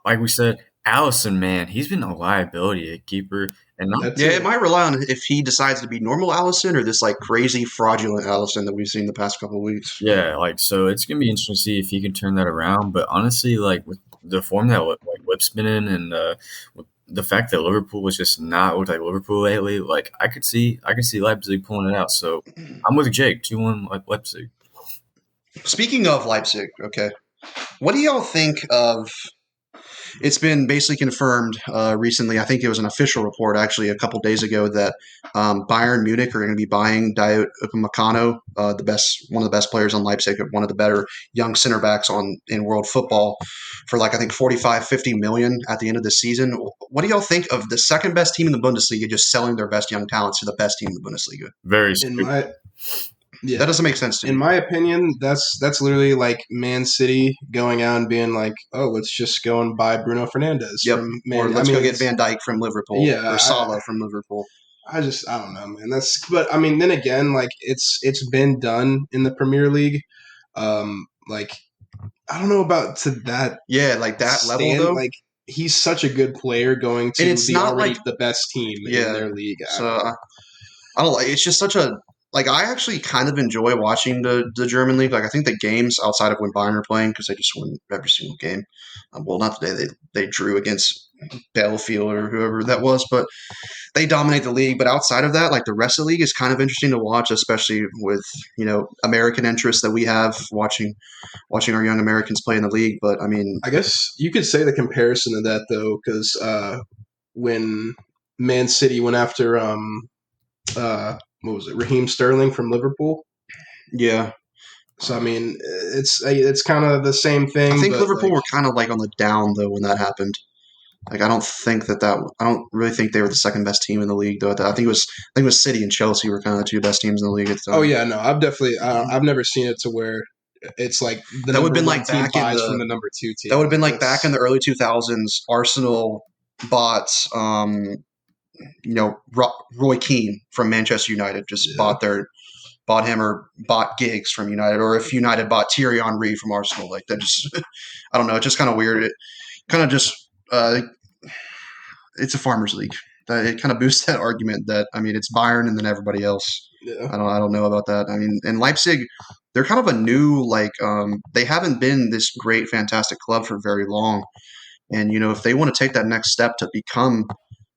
like we said, Alisson, man, he's been a liability at keeper. And it might rely on if he decides to be normal Alisson or this like crazy fraudulent Alisson that we've seen the past couple of weeks. Yeah, so it's gonna be interesting to see if he can turn that around. But honestly, like with the form that Whip's been in, and with the fact that Liverpool was just not looked like Liverpool lately, like I could see Leipzig pulling it out. So I'm with Jake, 2-1 Leipzig. Speaking of Leipzig, okay, what do y'all think of? It's been basically confirmed recently. I think it was an official report actually a couple days ago that Bayern Munich are going to be buying Dayot Upamecano, one of the best players on Leipzig, one of the better young center backs in world football, for like I think 50 million at the end of the season. What do y'all think of the second best team in the Bundesliga just selling their best young talents to the best team in the Bundesliga? Very stupid. That doesn't make sense to me. In my opinion, that's literally like Man City going out and being like, oh, let's just go and buy Bruno Fernandes. Yep. Or let's go get Van Dijk from Liverpool. Yeah, or Salah from Liverpool. I don't know, man. But I mean, then again, like it's been done in the Premier League. Like I don't know about to that. Yeah, like that level though. Like he's such a good player going to the best team in their league. I don't like. It's just such a. Like, I actually kind of enjoy watching the German league. Like, I think the games outside of when Bayern are playing, because they just win every single game. Well, not today. They drew against Battlefield or whoever that was, but they dominate the league. But outside of that, like, the rest of the league is kind of interesting to watch, especially with, American interests that we have watching our young Americans play in the league. But, I mean... I guess you could say the comparison to that, though, because when Man City went after... what was it? Raheem Sterling from Liverpool. Yeah. So I mean, it's kind of the same thing. I think Liverpool were kind of like on the down though when that happened. Like I don't really think they were the second best team in the league though. I think it was City and Chelsea were kind of the two best teams in the league at the time. Oh yeah, no, I've never seen it to where it's like the That would have number been one like team back in buys from the the number two team. that would have been like That's- back in the early 2000s. Arsenal bought Roy Keane from Manchester United. Just bought him or bought Giggs from United, or if United bought Thierry Henry from Arsenal. Like that just I don't know. It's just kind of weird. It kind of just it's a farmers league. It kind of boosts that argument that it's Bayern and then everybody else. yeah. I don't know about that. I mean, and Leipzig, they're kind of a new they haven't been this great fantastic club for very long. And if they want to take that next step to become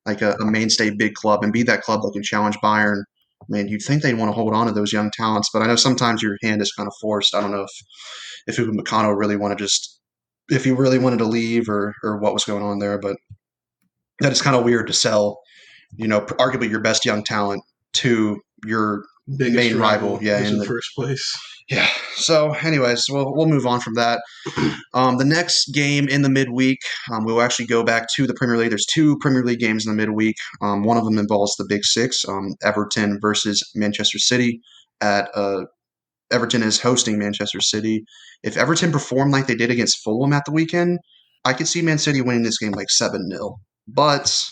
like a mainstay big club and be that club that can challenge Bayern, man, you'd think they'd want to hold on to those young talents. But I know sometimes your hand is kind of forced. I don't know if Upamecano really if he really wanted to leave or what was going on there, but that is kind of weird to sell, arguably your best young talent to your Biggest main rival. Yeah, in first place. Yeah. So, anyways, we'll move on from that. The next game in the midweek, we'll actually go back to the Premier League. There's two Premier League games in the midweek. One of them involves the Big Six, Everton versus Manchester City. Everton is hosting Manchester City. If Everton perform like they did against Fulham at the weekend, I could see Man City winning this game like 7-0. But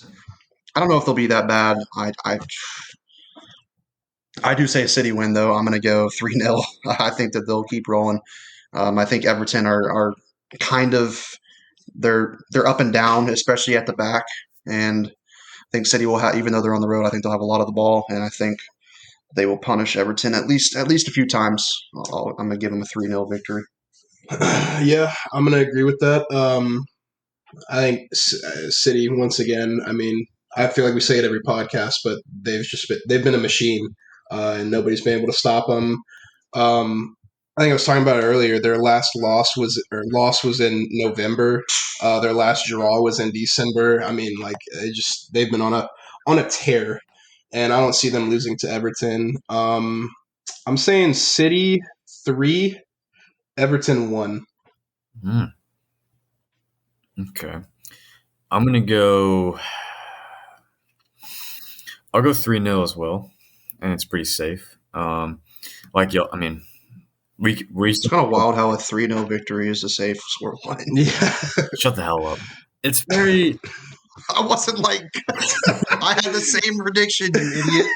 I don't know if they'll be that bad. I do say a City win, though. I'm going to go 3-0. I think that they'll keep rolling. I think Everton are kind of they're up and down, especially at the back. And I think City will have, even though they're on the road, I think they'll have a lot of the ball, and I think they will punish Everton at least a few times. I'm going to give them a 3-0 victory. Yeah, I'm going to agree with that. I think City once again. I mean, I feel like we say it every podcast, but they've been a machine, and nobody's been able to stop them. I think I was talking about it earlier. Their last loss was in November. Their last draw was in December. I mean, like they've been on a tear, and I don't see them losing to Everton. I'm saying City 3, Everton 1. Okay. I'm going to go – I'll go 3-0 as well, and it's pretty safe. It's kind of wild how a 3-0 victory is a safe scoreline. Yeah. Shut the hell up. It's very – I wasn't like – I had the same prediction, you idiot.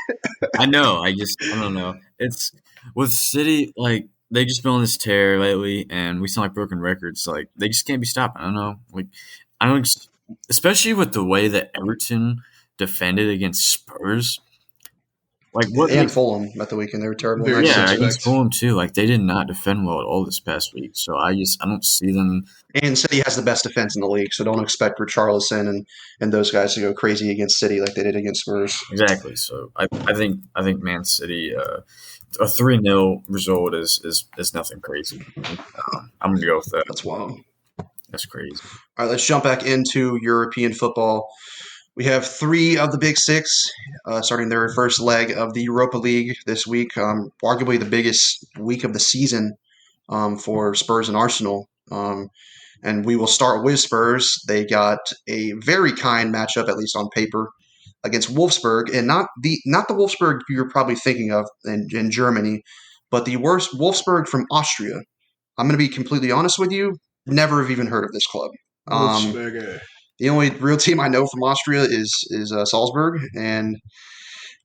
I know. I don't know. It's – with City, like – they just been on this tear lately, and we sound like broken records. Like they just can't be stopped. I don't know. Like I don't, especially with the way that Everton defended against Spurs. Like what? And Fulham at the weekend, they were terrible. Yeah, against Fulham too. Like they did not defend well at all this past week. So I don't see them. And City has the best defense in the league, so don't expect Richarlison and those guys to go crazy against City like they did against Spurs. Exactly. So I think Man City. A 3-0 result is nothing crazy. I'm going to go with that. That's wild. That's crazy. All right, let's jump back into European football. We have 3 of the Big Six starting their first leg of the Europa League this week, arguably the biggest week of the season for Spurs and Arsenal. And we will start with Spurs. They got a very kind matchup, at least on paper, against Wolfsburg, and not the Wolfsburg you're probably thinking of in Germany, but the worst Wolfsburg from Austria. I'm going to be completely honest with you, never have even heard of this club. The only real team I know from Austria is Salzburg, and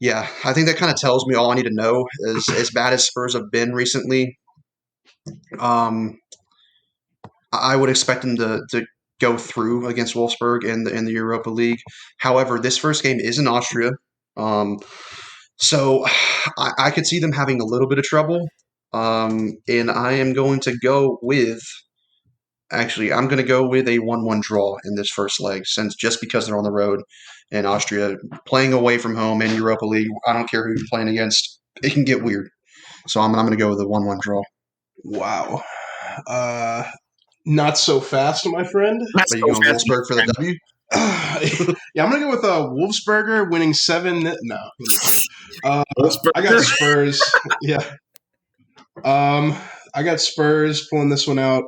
yeah, I think that kind of tells me all I need to know. As bad as Spurs have been recently, I would expect them to go through against Wolfsburg in the Europa League. However, this first game is in Austria, so I could see them having a little bit of trouble. And I am going to go with I'm going to go with a 1-1 draw in this first leg, just because they're on the road in Austria, playing away from home in Europa League. I don't care who you're playing against; it can get weird. So I'm going to go with a 1-1 draw. Wow. Not so fast, my friend. But you going Wolfsburg for the W? Yeah, I'm gonna go with Wolfsburger winning 7. No, I got Spurs. Yeah, I got Spurs pulling this one out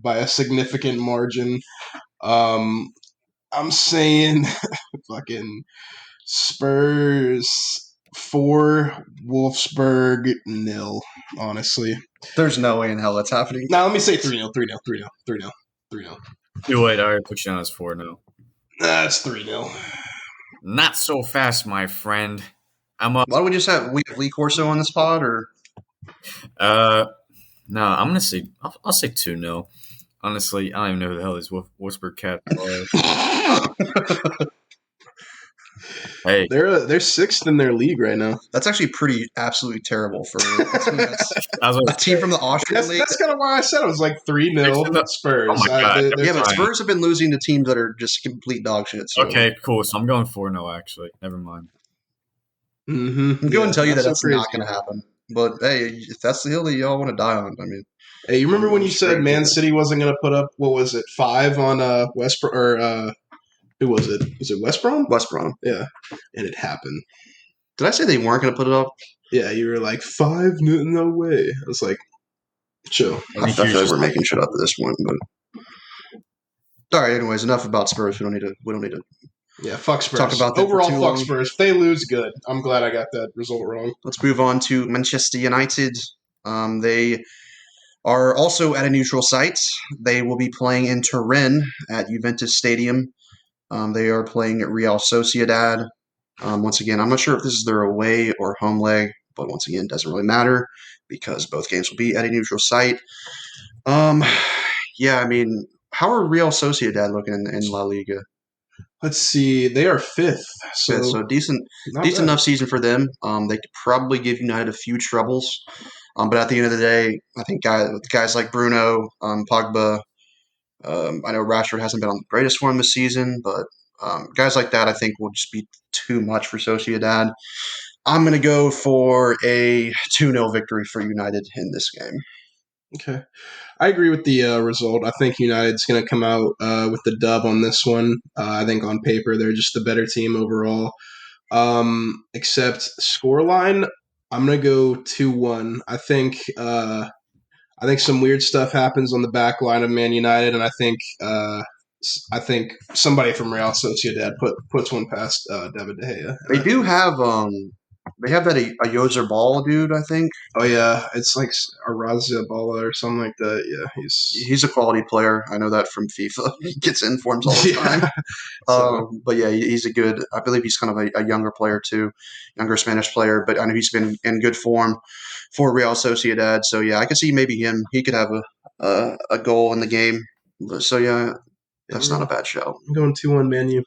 by a significant margin. I'm saying fucking Spurs 4, Wolfsburg 0, honestly. There's no way in hell that's happening. Now, let me say 3-0, 3-0, 3-0, 3-0, 3-0. Wait, I already put you down as 4-0. That's 3-0. Not so fast, my friend. I'm Why don't we just have Lee Corso on this pod, or No, I'm gonna say I'll say 2-0. Honestly, I don't even know who the hell these Wolfsburg Cats are. Hey, They're sixth in their league right now. that's actually pretty absolutely terrible for a team, I was a like, team from the Austrian league. That's kind of why I said it was like 3-0 Spurs. Oh my God. Yeah, but fine. Spurs have been losing to teams that are just complete dog shit. So. okay, cool. So I'm going 4-0. Actually, never mind. Mm-hmm. I'm going to tell you that so that's crazy. not going to happen. But hey, if that's the hill that y'all want to die on, I mean, Hey, you remember when you said Straight Man forward. City wasn't going to put up, what was it, 5 on West Brom, or who was it? Was it West Brom? West Brom. Yeah, and it happened. Did I say they weren't going to put it up? Yeah, you were like 5, no way. I was like, chill. I feel like we're making shit up at this point. But all right. Anyways, enough about Spurs. We don't need to. Yeah, fuck Spurs. Talk about that overall. for too Fuck long. Spurs. If they lose, good. I'm glad I got that result wrong. Let's move on to Manchester United. They are also at a neutral site. They will be playing in Turin at Juventus Stadium. They are playing at Real Sociedad. Once again, I'm not sure if this is their away or home leg, but once again, it doesn't really matter because both games will be at a neutral site. Yeah, I mean, how are Real Sociedad looking in La Liga? Let's see. They are 5th. So decent not bad. enough season for them. They could probably give United a few troubles. But at the end of the day, I think guys like Bruno, Pogba, I know Rashford hasn't been on the greatest form this season, but guys like that I think will just be too much for Sociedad. I'm going to go for a 2-0 victory for United in this game. Okay. I agree with the result. I think United's going to come out with the dub on this one. I think on paper they're just the better team overall. Except scoreline, I'm going to go 2-1. I think some weird stuff happens on the back line of Man United, and I think somebody from Real Sociedad puts one past David De Gea. They do have that a Yozer Ball dude, I think. Oh yeah, it's like Arazia Bala or something like that. Yeah, he's a quality player. I know that from FIFA. He gets informs all the time. But yeah, he's a good. I believe he's kind of a younger player too, younger Spanish player. But I know he's been in good form for Real Sociedad. So yeah, I can see maybe him. He could have a goal in the game. So yeah, that's not a bad show. I'm going 2-1 Man U.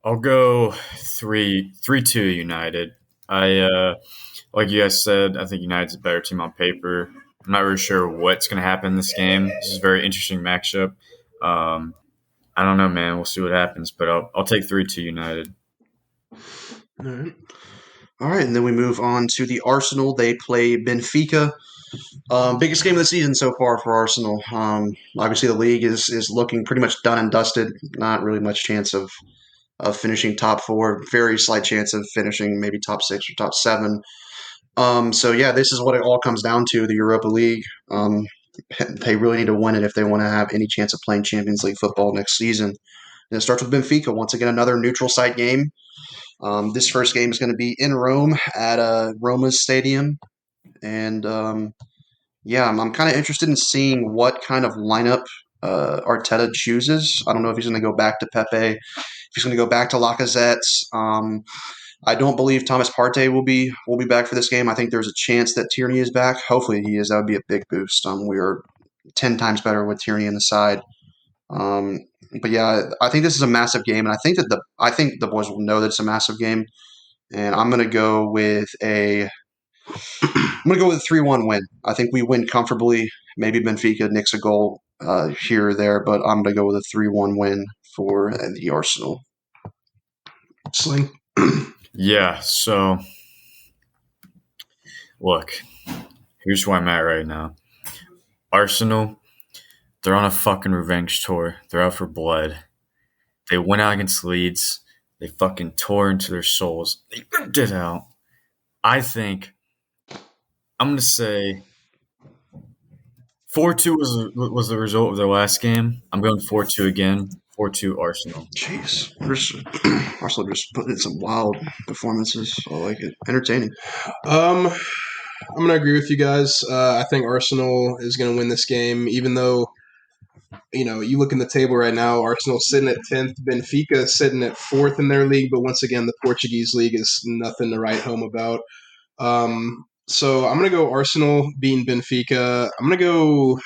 I'll go 3-2 United. Like you guys said, I think United's a better team on paper. I'm not really sure what's going to happen in this game. This is a very interesting matchup. I don't know, man. We'll see what happens, but I'll take 3-2 United. All right, and then we move on to the Arsenal. They play Benfica. Biggest game of the season so far for Arsenal. Obviously, the league is looking pretty much done and dusted. Not really much chance of finishing top 4. Very slight chance of finishing maybe top 6 or top 7. So yeah, this is what it all comes down to: the Europa League. They really need to win it if they want to have any chance of playing Champions League football next season. And it starts with Benfica. Once again, another neutral site game. This first game is going to be in Rome at Roma's Stadium. And yeah, I'm kind of interested in seeing what kind of lineup Arteta chooses. I don't know if he's going to go back to Pepe, if he's going to go back to Lacazette. I don't believe Thomas Partey will be back for this game. I think there's a chance that Tierney is back. Hopefully he is. That would be a big boost. We are 10 times better with Tierney in the side. But yeah, I think this is a massive game, and I think the boys will know that it's a massive game. And I'm going to go with a 3-1 win. I think we win comfortably. Maybe Benfica nicks a goal here or there, but I'm going to go with a 3-1 win for the Arsenal. Sling. Yeah, so look, here's where I'm at right now. Arsenal, they're on a fucking revenge tour. They're out for blood. They went out against Leeds. They fucking tore into their souls. They ripped it out. I think I'm going to say 4-2 was the result of their last game. I'm going 4-2 again. 4-2 Arsenal. Jeez. Arsenal just put in some wild performances. I like it. Entertaining. I'm going to agree with you guys. I think Arsenal is going to win this game, even though, you look in the table right now, Arsenal sitting at 10th, Benfica sitting at 4th in their league, but once again, the Portuguese league is nothing to write home about. So I'm going to go Arsenal beating Benfica. I'm going to go...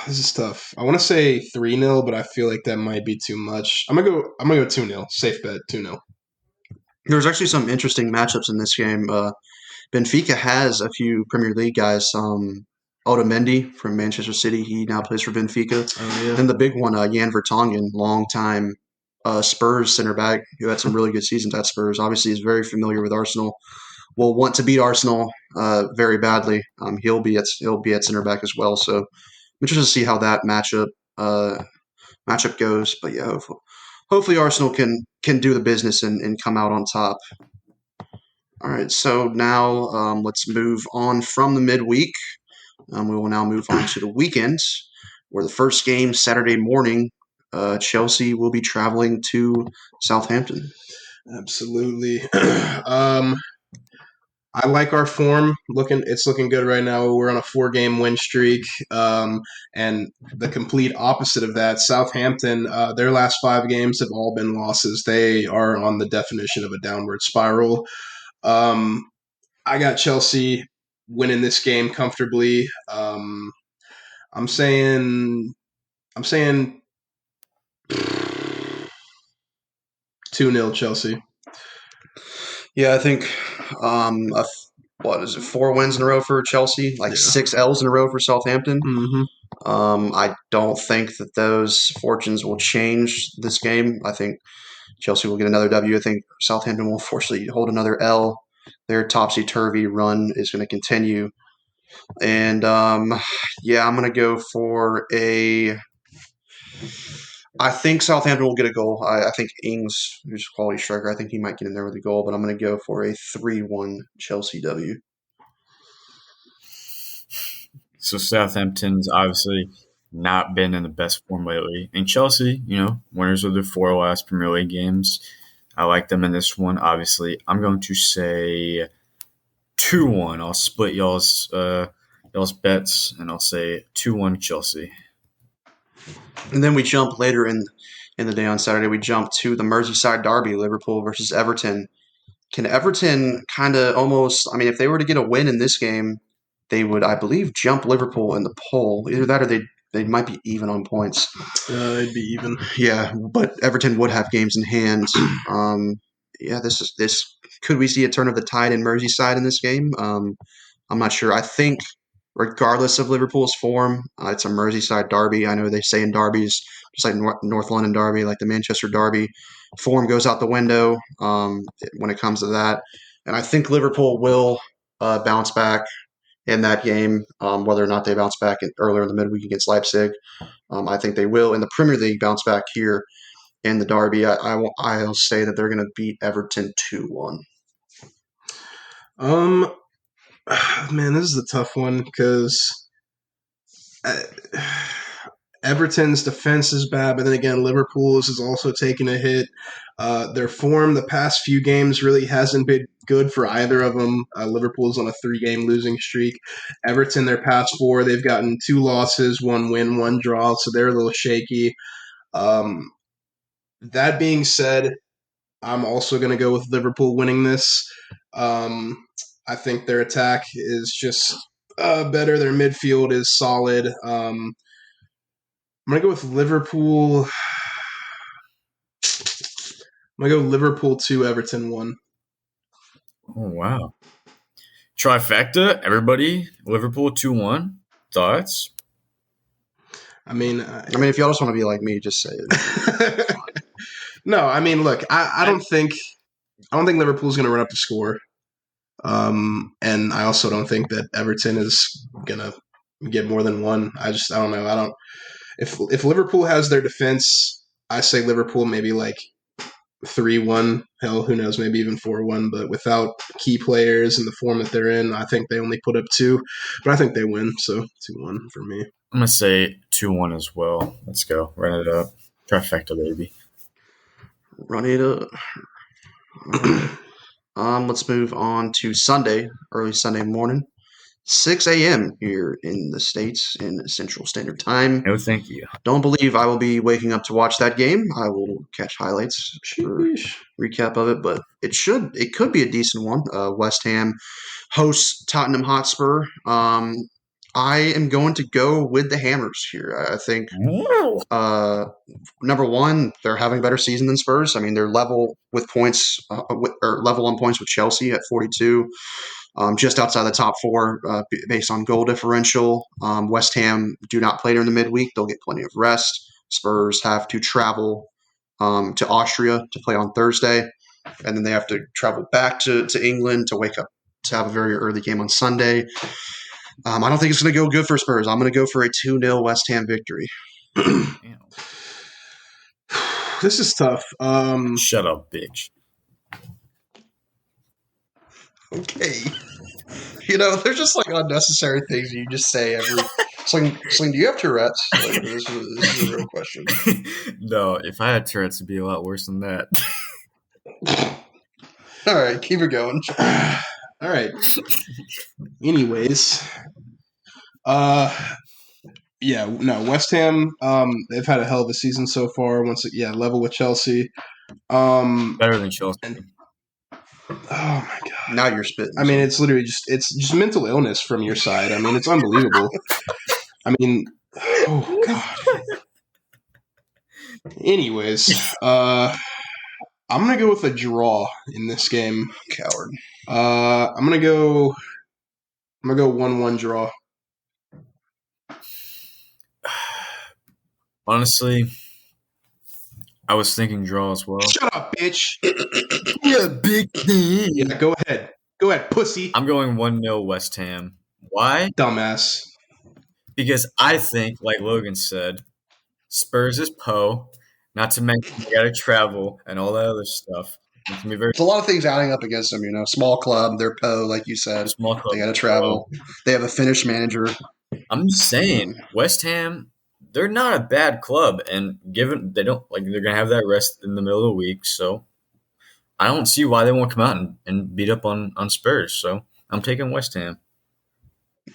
This is tough. I want to say 3-0, but I feel like that might be too much. I'm gonna go 2-0. Safe bet, 2-0. There's actually some interesting matchups in this game. Benfica has a few Premier League guys. Otamendi from Manchester City, he now plays for Benfica. Oh, yeah. And the big one, Jan Vertonghen, long-time Spurs center back, who had some really good seasons at Spurs. Obviously, is very familiar with Arsenal. Will want to beat Arsenal very badly. He'll be at center back as well. So I'm interested to see how that matchup goes. But yeah, hopefully Arsenal can do the business and come out on top. All right, so now let's move on from the midweek. We will now move on to the weekend, where the first game, Saturday morning, Chelsea will be traveling to Southampton. Absolutely. I like our form. It's looking good right now. We're on a 4-game win streak. And the complete opposite of that, Southampton, their last 5 games have all been losses. They are on the definition of a downward spiral. I got Chelsea winning this game comfortably. I'm saying 2-0 Chelsea. Yeah, I think what is it? 4 wins in a row for Chelsea, 6 L's in a row for Southampton. Mm-hmm. I don't think that those fortunes will change this game. I think Chelsea will get another W. I think Southampton will unfortunately hold another L. Their topsy-turvy run is going to continue. And, I'm going to go for I think Southampton will get a goal. I think Ings, who's a quality striker, I think he might get in there with a goal, but I'm going to go for a 3-1 Chelsea W. So Southampton's obviously not been in the best form lately. And Chelsea, winners of their 4 last Premier League games. I like them in this one, obviously. I'm going to say 2-1. I'll split y'all's bets, and I'll say 2-1 Chelsea. And then we jump later in the day on Saturday. We jump to the Merseyside Derby, Liverpool versus Everton. Can Everton kind of almost – if they were to get a win in this game, they would, I believe, jump Liverpool in the poll. Either that or they might be even on points. They'd be even. Yeah, but Everton would have games in hand. This could we see a turn of the tide in Merseyside in this game? I'm not sure. I think – regardless of Liverpool's form, it's a Merseyside derby. I know they say in derbies, just like North London derby, like the Manchester derby, form goes out the window when it comes to that. And I think Liverpool will bounce back in that game, whether or not they bounce back earlier in the midweek against Leipzig. I think they will in the Premier League bounce back here in the derby. I'll say that they're going to beat Everton 2-1. Man, this is a tough one because Everton's defense is bad, but then again, Liverpool's is also taking a hit. Their form the past few games really hasn't been good for either of them. Liverpool's on a 3-game losing streak. Everton, their past 4, they've gotten 2 losses, 1 win, 1 draw, so they're a little shaky. That being said, I'm also going to go with Liverpool winning this. I think their attack is just better. Their midfield is solid. I'm going to go with Liverpool. I'm going to go Liverpool 2, Everton 1. Oh, wow. Trifecta, everybody. Liverpool 2-1. Thoughts? If y'all just want to be like me, just say it. No, look, I don't think Liverpool's going to run up the score. And I also don't think that Everton is gonna get more than 1. I don't know. If Liverpool has their defense, I say Liverpool maybe 3-1. Hell, who knows, maybe even 4-1. But without key players in the form that they're in, I think they only put up 2. But I think they win, so 2-1 for me. I'm going to say 2-1 as well. Let's go. Run it up. Trifecta, baby. Run it up. Let's move on to Sunday, early Sunday morning. 6 a.m. here in the States in Central Standard Time. No, thank you. Don't believe I will be waking up to watch that game. I will catch highlights for recap of it, but it could be a decent one. West Ham hosts Tottenham Hotspur. I am going to go with the Hammers here. I think number one, they're having a better season than Spurs. I mean, they're level with points, or level on points with Chelsea at 42. Just outside the top 4 based on goal differential. West Ham do not play during the midweek. They'll get plenty of rest. Spurs have to travel to Austria to play on Thursday, and then they have to travel back to England to wake up to have a very early game on Sunday. I don't think it's going to go good for Spurs. I'm going to go for a 2-0 West Ham victory. This is tough. Shut up, bitch. Okay. They're just like unnecessary things you just say every. Sling, do you have Tourette's? Like, this is a real question. No, if I had Tourette's, it'd be a lot worse than that. All right, keep it going. All right. Anyways, West Ham. They've had a hell of a season so far. Level with Chelsea. Better than Chelsea. Oh my god! Now you're spitting. I mean, it's literally just mental illness from your side. I mean, it's unbelievable. I mean, oh god. Anyways, I'm gonna go with a draw in this game. Coward. I'm gonna go 1-1 draw. Honestly, I was thinking draw as well. Shut up, bitch. Yeah, big thing. Yeah, go ahead. Go ahead, pussy. I'm going 1-0 West Ham. Why? Dumbass. Because I think, like Logan said, Spurs is Poe. Not to mention they got to travel and all that other stuff. There's a lot of things adding up against them. Small club, they're Poe, like you said. Small club. They got to travel. They have a Finnish manager. I'm just saying, West Ham, they're not a bad club, and given they're gonna have that rest in the middle of the week, so I don't see why they won't come out and beat up on Spurs. So I'm taking West Ham.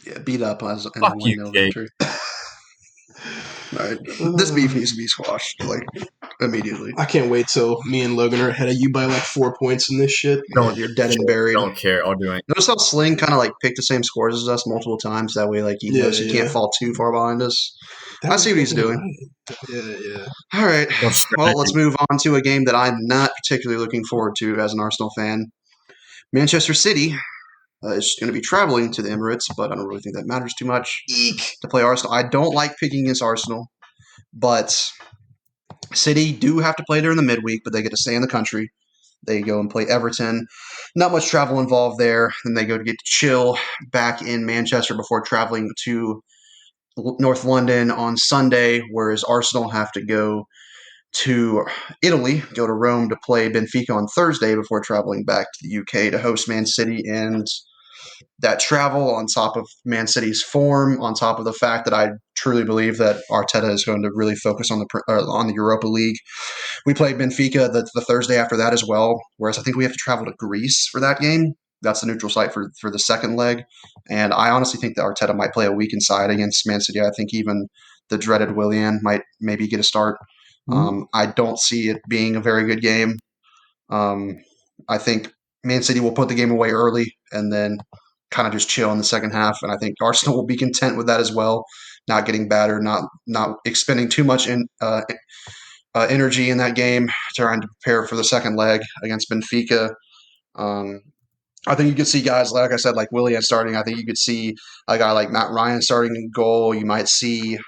Yeah, beat up as a 1-0 victory. All right, this beef needs to be squashed immediately. I can't wait till me and Logan are ahead of you by 4 points in this shit. You're dead and buried. Don't care. I'll do it. Notice how Sling kind of picked the same scores as us multiple times. That way, he knows he can't fall too far behind us. I see what he's doing. Yeah. All right. Well, let's move on to a game that I'm not particularly looking forward to as an Arsenal fan. Manchester City is going to be traveling to the Emirates, but I don't really think that matters too much to play Arsenal. I don't like picking against Arsenal, but City do have to play during the midweek, but they get to stay in the country. They go and play Everton. Not much travel involved there. Then they go to get to chill back in Manchester before traveling to North London on Sunday, whereas Arsenal have to go to Italy, go to Rome to play Benfica on Thursday before traveling back to the UK to host Man City. And that travel on top of Man City's form, on top of the fact that I truly believe that Arteta is going to really focus on the Europa League. We play Benfica the Thursday after that as well, whereas I think we have to travel to Greece for that game. That's the neutral site for the second leg. And I honestly think that Arteta might play a weakened side against Man City. I think even the dreaded Willian might maybe get a start. I don't see it being a very good game. I think Man City will put the game away early and then kind of just chill in the second half. And I think Arsenal will be content with that as well, not getting battered, not expending too much energy in that game, trying to prepare for the second leg against Benfica. I think you could see guys, like I said, like Willian starting. I think you could see a guy like Matt Ryan starting in goal. You might see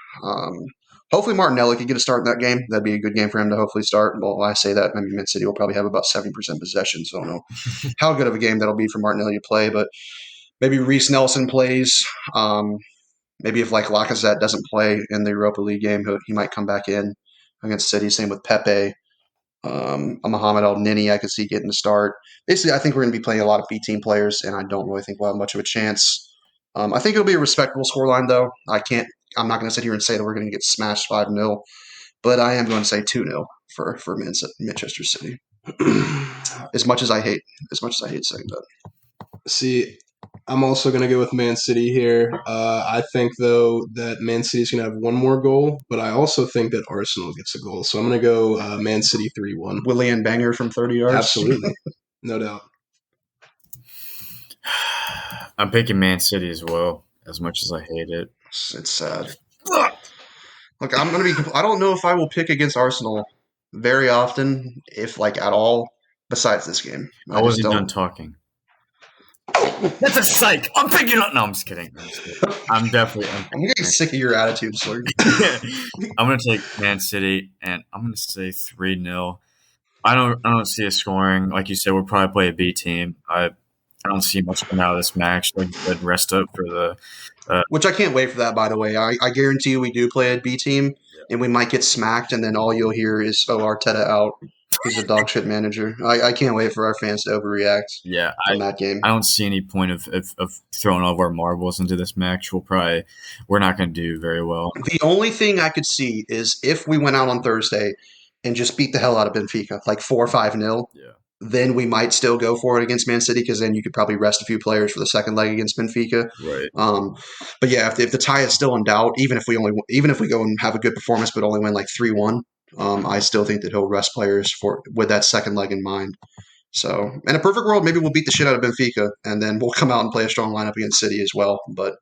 hopefully Martinelli could get a start in that game. That'd be a good game for him to hopefully start. Well, I say that, maybe Man City will probably have about 70% possession, so I don't know how good of a game that'll be for Martinelli to play. But maybe Reece Nelson plays. Maybe if Lacazette doesn't play in the Europa League game, he might come back in against City. Same with Pepe. A Muhammad El-Nini I could see getting the start. Basically, I think we're going to be playing a lot of B team players, and I don't really think we'll have much of a chance. I think it'll be a respectable scoreline, though. I'm not going to sit here and say that we're going to get smashed 5-0, but I am going to say 2-0 for Manchester City. as much as I hate saying that. See, I'm also going to go with Man City here. I think, though, that Man City's going to have one more goal, but I also think that Arsenal gets a goal. So I'm going to go Man City 3-1. Willian Banger from 30 yards? Absolutely. No doubt. I'm picking Man City as well, as much as I hate it. It's sad. Look, I don't know if I will pick against Arsenal very often, if like at all, besides this game. I wasn't done talking. That's a psych. I'm picking up. No, I'm just kidding. I'm getting sick of your attitude, Sling. I'm going to take Man City, and I'm going to say 3-0. I don't see a scoring. Like you said, we'll probably play a B team. I don't see much coming out of this match. Like you said, rest up for the which I can't wait for that, by the way. I guarantee you we do play a B team, and we might get smacked, and then all you'll hear is, Arteta out. He's a dog shit manager. I can't wait for our fans to overreact from that game. I don't see any point of throwing all of our marbles into this match. We're not going to do very well. The only thing I could see is if we went out on Thursday and just beat the hell out of Benfica, like 4-5-0. Yeah. Then we might still go for it against Man City because then you could probably rest a few players for the second leg against Benfica. Right. But yeah, if the tie is still in doubt, even if we go and have a good performance but only win like 3-1, I still think that he'll rest players with that second leg in mind. So, in a perfect world, maybe we'll beat the shit out of Benfica and then we'll come out and play a strong lineup against City as well. But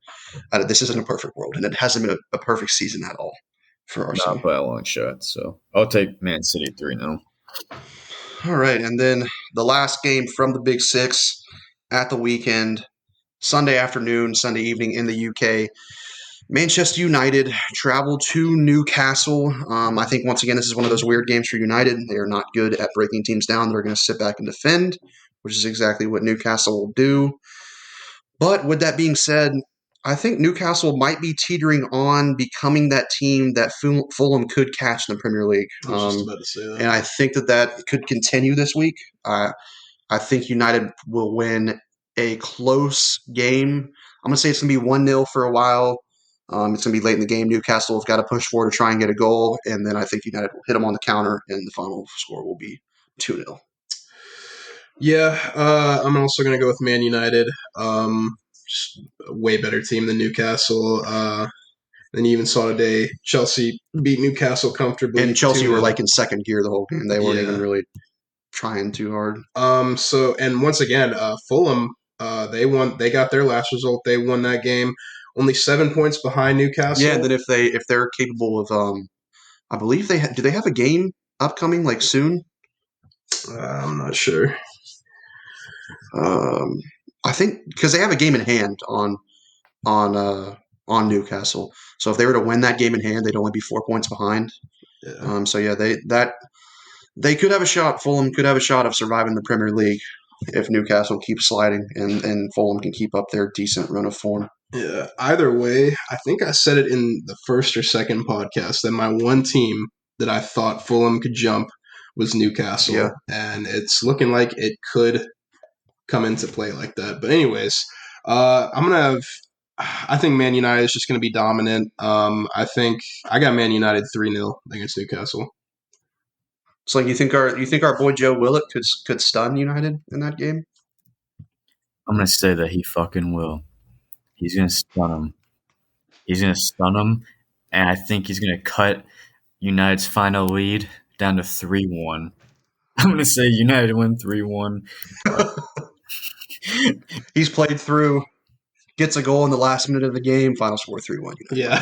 this isn't a perfect world, and it hasn't been a perfect season at all for Arsenal. Not by a long shot. So I'll take Man City 3-0. All right, and then the last game from the Big Six at the weekend, Sunday afternoon, Sunday evening in the UK. Manchester United travel to Newcastle. I think, once again, this is one of those weird games for United. They are not good at breaking teams down. They're going to sit back and defend, which is exactly what Newcastle will do. But with that being said, I think Newcastle might be teetering on becoming that team that Fulham could catch in the Premier League. I was just about to say that. And I think that could continue this week. I think United will win a close game. I'm going to say it's going to be 1-0 for a while. It's going to be late in the game. Newcastle have got to push forward to try and get a goal. And then I think United will hit them on the counter, and the final score will be 2-0. Yeah, I'm also going to go with Man United. Just a way better team than Newcastle. Then you even saw today Chelsea beat Newcastle comfortably. And Chelsea were like in second gear the whole game. They weren't even really trying too hard. So, and once again, Fulham, they won. They got their last result. They won that game. Only 7 points behind Newcastle. Yeah, and then if they're capable of, I believe do they have a game upcoming like soon? I'm not sure. I think because they have a game in hand on Newcastle. So if they were to win that game in hand, they'd only be 4 points behind. Yeah. So yeah, they could have a shot. Fulham could have a shot of surviving the Premier League if Newcastle keeps sliding and Fulham can keep up their decent run of form. Yeah. Either way, I think I said it in the first or second podcast that my one team that I thought Fulham could jump was Newcastle. Yeah. And it's looking like it could come into play like that. But anyways, I think Man United is just going to be dominant. I think I got Man United 3-0 against Newcastle. So you think our boy Joe Willett could stun United in that game? I'm going to say that he fucking will. He's going to stun them. And I think he's going to cut United's final lead down to 3-1. I'm going to say United win 3-1. He's played through, gets a goal in the last minute of the game, final score 3-1. Yeah.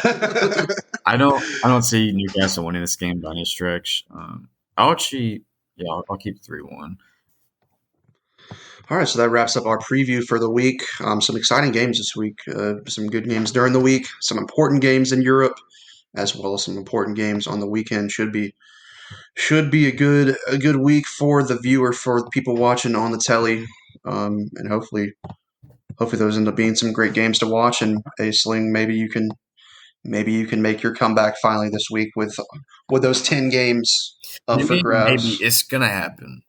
I don't see Newcastle winning this game by any stretch. I'll keep 3-1. All right, so that wraps up our preview for the week. Some exciting games this week. Some good games during the week. Some important games in Europe, as well as some important games on the weekend. Should be a good week for the viewer, for the people watching on the telly, and hopefully those end up being some great games to watch. And Sling, maybe you can maybe you can make your comeback finally this week with those 10 games up for grabs. Maybe it's gonna happen.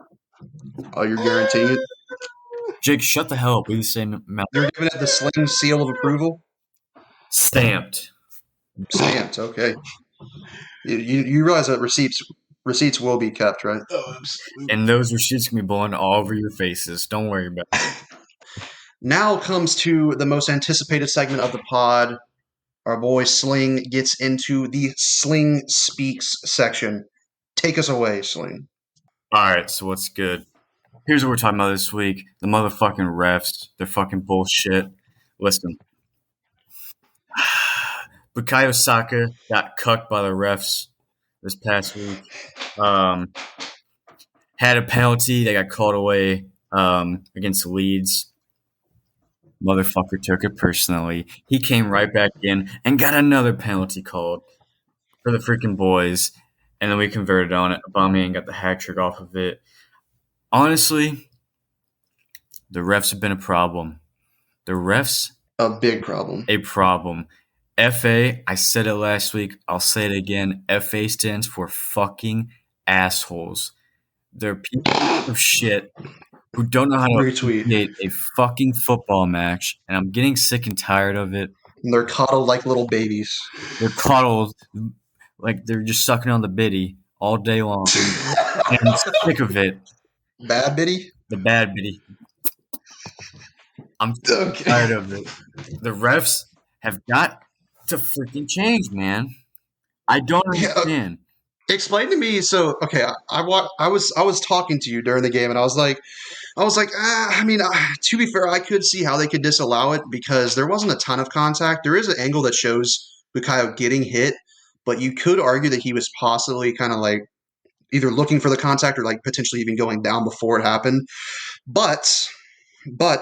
Oh, you're guaranteeing it? Jake, shut the hell up. We say amount. You're giving it the Sling seal of approval? Stamped. Stamped, okay. You realize that receipts will be kept, right? Oh, absolutely. And those receipts can be blown all over your faces. Don't worry about it. Now comes to the most anticipated segment of the pod. Our boy Sling gets into the Sling Speaks section. Take us away, Sling. All right, so what's good? Here's what we're talking about this week. The motherfucking refs. They're fucking bullshit. Listen. Bukayo Saka got cucked by the refs this past week. Had a penalty that got called away against Leeds. Motherfucker took it personally. He came right back in and got another penalty called for the freaking boys. And then we converted on it. Aubameyang got the hat trick off of it. Honestly, the refs have been a problem. The refs, a big problem. A problem. FA, I said it last week. I'll say it again. FA stands for fucking assholes. They're people of shit who don't know how to create a fucking football match, and I'm getting sick and tired of it. And they're coddled like little babies. They're coddled like they're just sucking on the bitty all day long. And I'm sick of it. Bad bitty? The bad bitty. I'm tired of it. The refs have got to freaking change, man. I don't understand. Explain to me. So, okay, I was talking to you during the game, and I was like, to be fair, I could see how they could disallow it because there wasn't a ton of contact. There is an angle that shows Bukayo getting hit, but you could argue that he was possibly kind of like either looking for the contact or like potentially even going down before it happened. But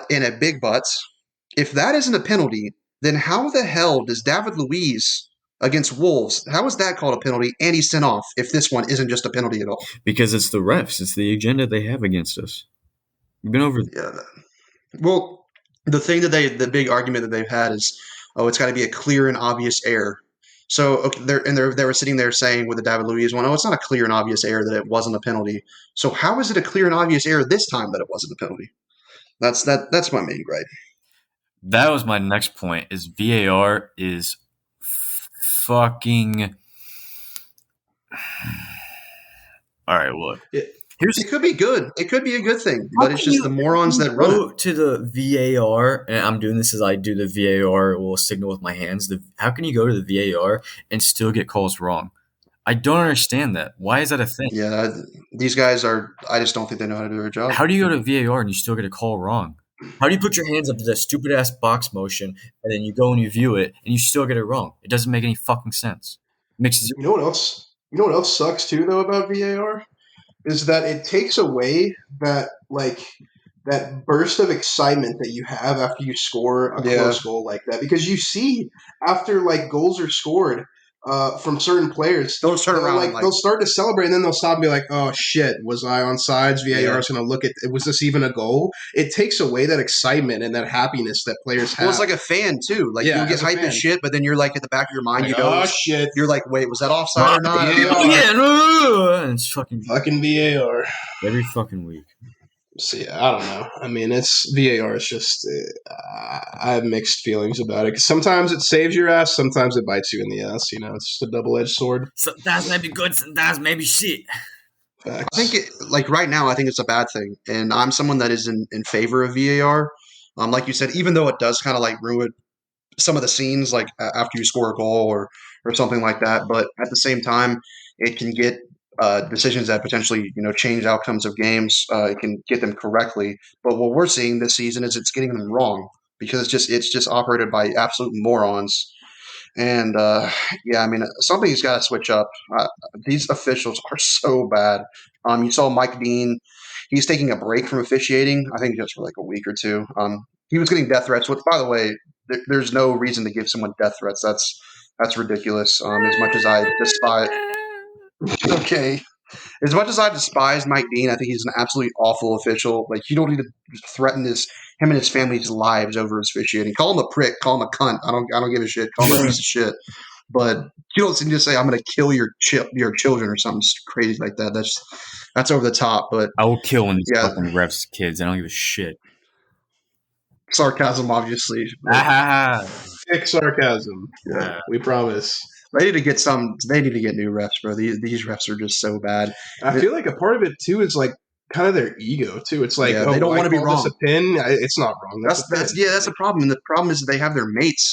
in a big but, if that isn't a penalty, then how the hell does David Luiz against Wolves, how is that called a penalty and he's sent off if this one isn't just a penalty at all? Because it's the refs. It's the agenda they have against us. We've been over. Yeah. Well, the big argument that they've had is, it's got to be a clear and obvious error. So they were sitting there saying with the David Luiz one, it's not a clear and obvious error that it wasn't a penalty. So how is it a clear and obvious error this time that it wasn't a penalty? That's my main gripe. That was my next point. Is VAR is fucking. All right, look. It could be good. It could be a good thing, but it's just the morons that run it. To the VAR, and I'm doing this as I do the VAR will signal with my hands. How can you go to the VAR and still get calls wrong? I don't understand that. Why is that a thing? Yeah, these guys are – I just don't think they know how to do their job. How do you go to VAR and you still get a call wrong? How do you put your hands up to that stupid-ass box motion and then you go and you view it and you still get it wrong? It doesn't make any fucking sense. You know what else? You know what else sucks too, though, about VAR? Is that it takes away that burst of excitement that you have after you score a close goal like that. Because you see after goals are scored from certain players, they'll turn around, they'll start to celebrate, and then they'll stop and be like, "Oh shit, was I on sides? VAR is going to look at was this even a goal?" It takes away that excitement and that happiness that players have. Well, it's like a fan too. Like you get hyped as shit, but then you're like at the back of your mind, you go, "Oh shit!" You're like, "Wait, was that offside or not?" And it's fucking VAR every fucking week. So yeah, I don't know. I mean, it's VAR is just I have mixed feelings about it. 'Cause sometimes it saves your ass, sometimes it bites you in the ass. You know, it's just a double-edged sword. Sometimes maybe good, sometimes maybe shit. Facts. I think right now, I think it's a bad thing, and I'm someone that is in favor of VAR. Like you said, even though it does kind of ruin some of the scenes, like after you score a goal or something like that, but at the same time, it can get decisions that potentially change outcomes of games. It can get them correctly, but what we're seeing this season is it's getting them wrong because it's just operated by absolute morons. And something's got to switch up. These officials are so bad. You saw Mike Dean; he's taking a break from officiating. I think just for a week or two. He was getting death threats. Which, by the way, there's no reason to give someone death threats. That's ridiculous. As much as I despise. Okay. As much as I despise Mike Dean, I think he's an absolutely awful official. You don't need to threaten him and his family's lives over his officiating. Call him a prick. Call him a cunt. I don't give a shit. Call him a piece of shit. But you don't just say, I'm going to kill your children or something crazy like that. That's over the top. But I will kill one of these yeah, fucking refs' kids. I don't give a shit. sarcasm, obviously. Ah, Thick sarcasm. Yeah. We promise. They need to get new refs, bro. These refs are just so bad. I feel like a part of it too is like kind of their ego too. It's like, Yeah, they don't want to be wrong. This a pin. It's not wrong. That's the problem. And the problem is that they have their mates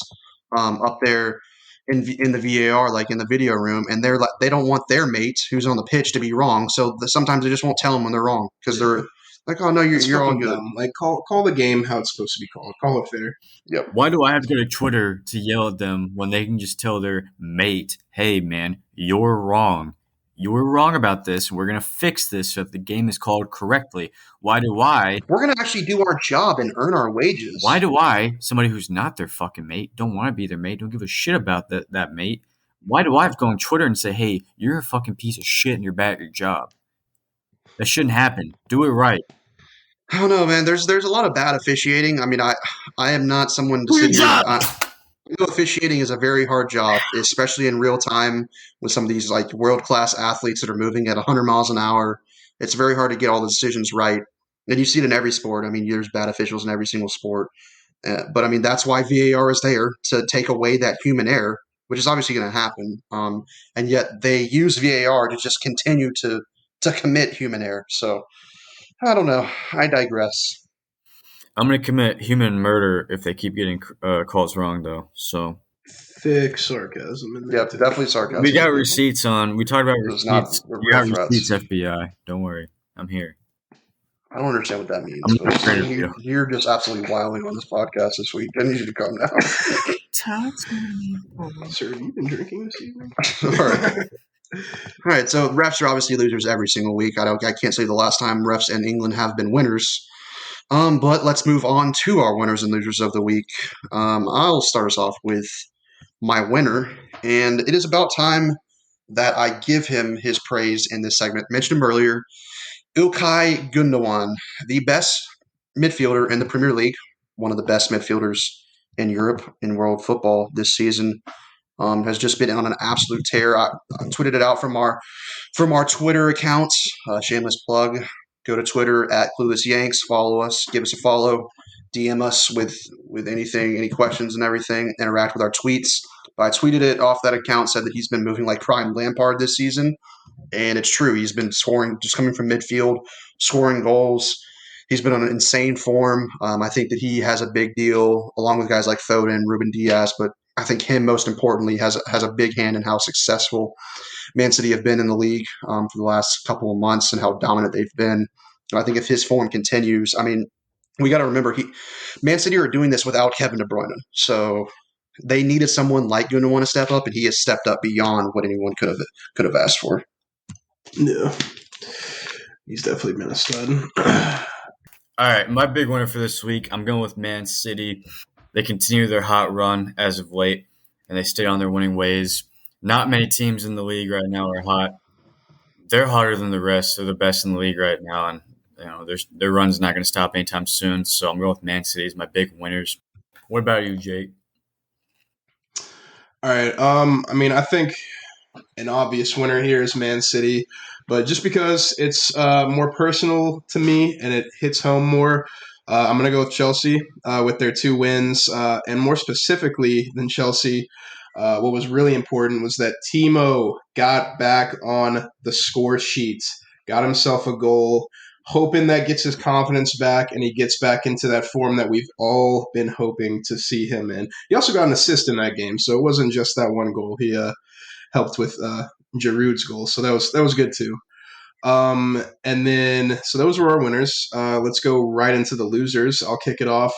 up there in the VAR, like in the video room, and they're like they don't want their mates who's on the pitch to be wrong. So sometimes they just won't tell them when they're wrong because they're like, oh no, you're all good. Dumb. Like call the game how it's supposed to be called. Call it fair. Yep. why do I have to go to Twitter to yell at them when they can just tell their mate, hey, man, you're wrong. You were wrong about this. We're going to fix this so that the game is called correctly. Why do I? We're going to actually do our job and earn our wages. Why do I, somebody who's not their fucking mate, don't want to be their mate, don't give a shit about that mate? Why do I have to go on Twitter and say, hey, you're a fucking piece of shit and you're bad at your job? That shouldn't happen. Do it right. I don't know, man. There's a lot of bad officiating. I mean, I am not someone to Do your sit here. job! I know officiating is a very hard job, especially in real time with some of these like world class athletes that are moving at 100 miles an hour. It's very hard to get all the decisions right, and you see it in every sport. I mean, there's bad officials in every single sport, but I mean that's why VAR is there to take away that human error, which is obviously going to happen. And yet they use VAR to just continue to commit human error. So. I don't know. I digress. I'm going to commit human murder if they keep getting calls wrong, though. So thick sarcasm. In yep, definitely sarcasm. We got receipts on. We talked about receipts. We got threats. receipts, FBI. Don't worry. I'm here. I don't understand what that means. I'm not afraid of you. You're just absolutely wilding on this podcast this week. I need you to calm down. Sir, have you been drinking this evening? All right. All right, so refs are obviously losers every single week. I can't say the last time refs in England have been winners. But let's move on to our winners and losers of the week. I'll start us off with my winner, and it is about time that I give him his praise in this segment. I mentioned him earlier, Ilkay Gundogan, the best midfielder in the Premier League, one of the best midfielders in Europe in world football this season. Has just been on an absolute tear. I tweeted it out from our Twitter accounts. Shameless plug. Go to Twitter at Clueless Yanks. Follow us. Give us a follow. DM us with anything, any questions and everything. Interact with our tweets. But I tweeted it off that account. Said that he's been moving like prime Lampard this season, and it's true. He's been scoring, just coming from midfield, scoring goals. He's been on an insane form. I think that he has a big deal, along with guys like Foden, Ruben Diaz, but I think him, most importantly, has a big hand in how successful Man City have been in the league for the last couple of months and how dominant they've been. And I think if his form continues, I mean, we got to remember Man City are doing this without Kevin De Bruyne, so they needed someone like Gundogan to step up, and he has stepped up beyond what anyone could have asked for. Yeah, he's definitely been a stud. All right, my big winner for this week, I'm going with Man City. They continue their hot run as of late, and they stay on their winning ways. Not many teams in the league right now are hot. They're hotter than the rest. They're the best in the league right now, and their run's not going to stop anytime soon. So I'm going with Man City as my big winners. What about you, Jake? All right. I mean, I think an obvious winner here is Man City, but just because it's more personal to me and it hits home more, I'm going to go with Chelsea with their 2 wins. And more specifically than Chelsea, what was really important was that Timo got back on the score sheet, got himself a goal, hoping that gets his confidence back and he gets back into that form that we've all been hoping to see him in. He also got an assist in that game, so it wasn't just that one goal. He helped with Giroud's goal, so that was good too. And then, so those were our winners. Let's go right into the losers. I'll kick it off.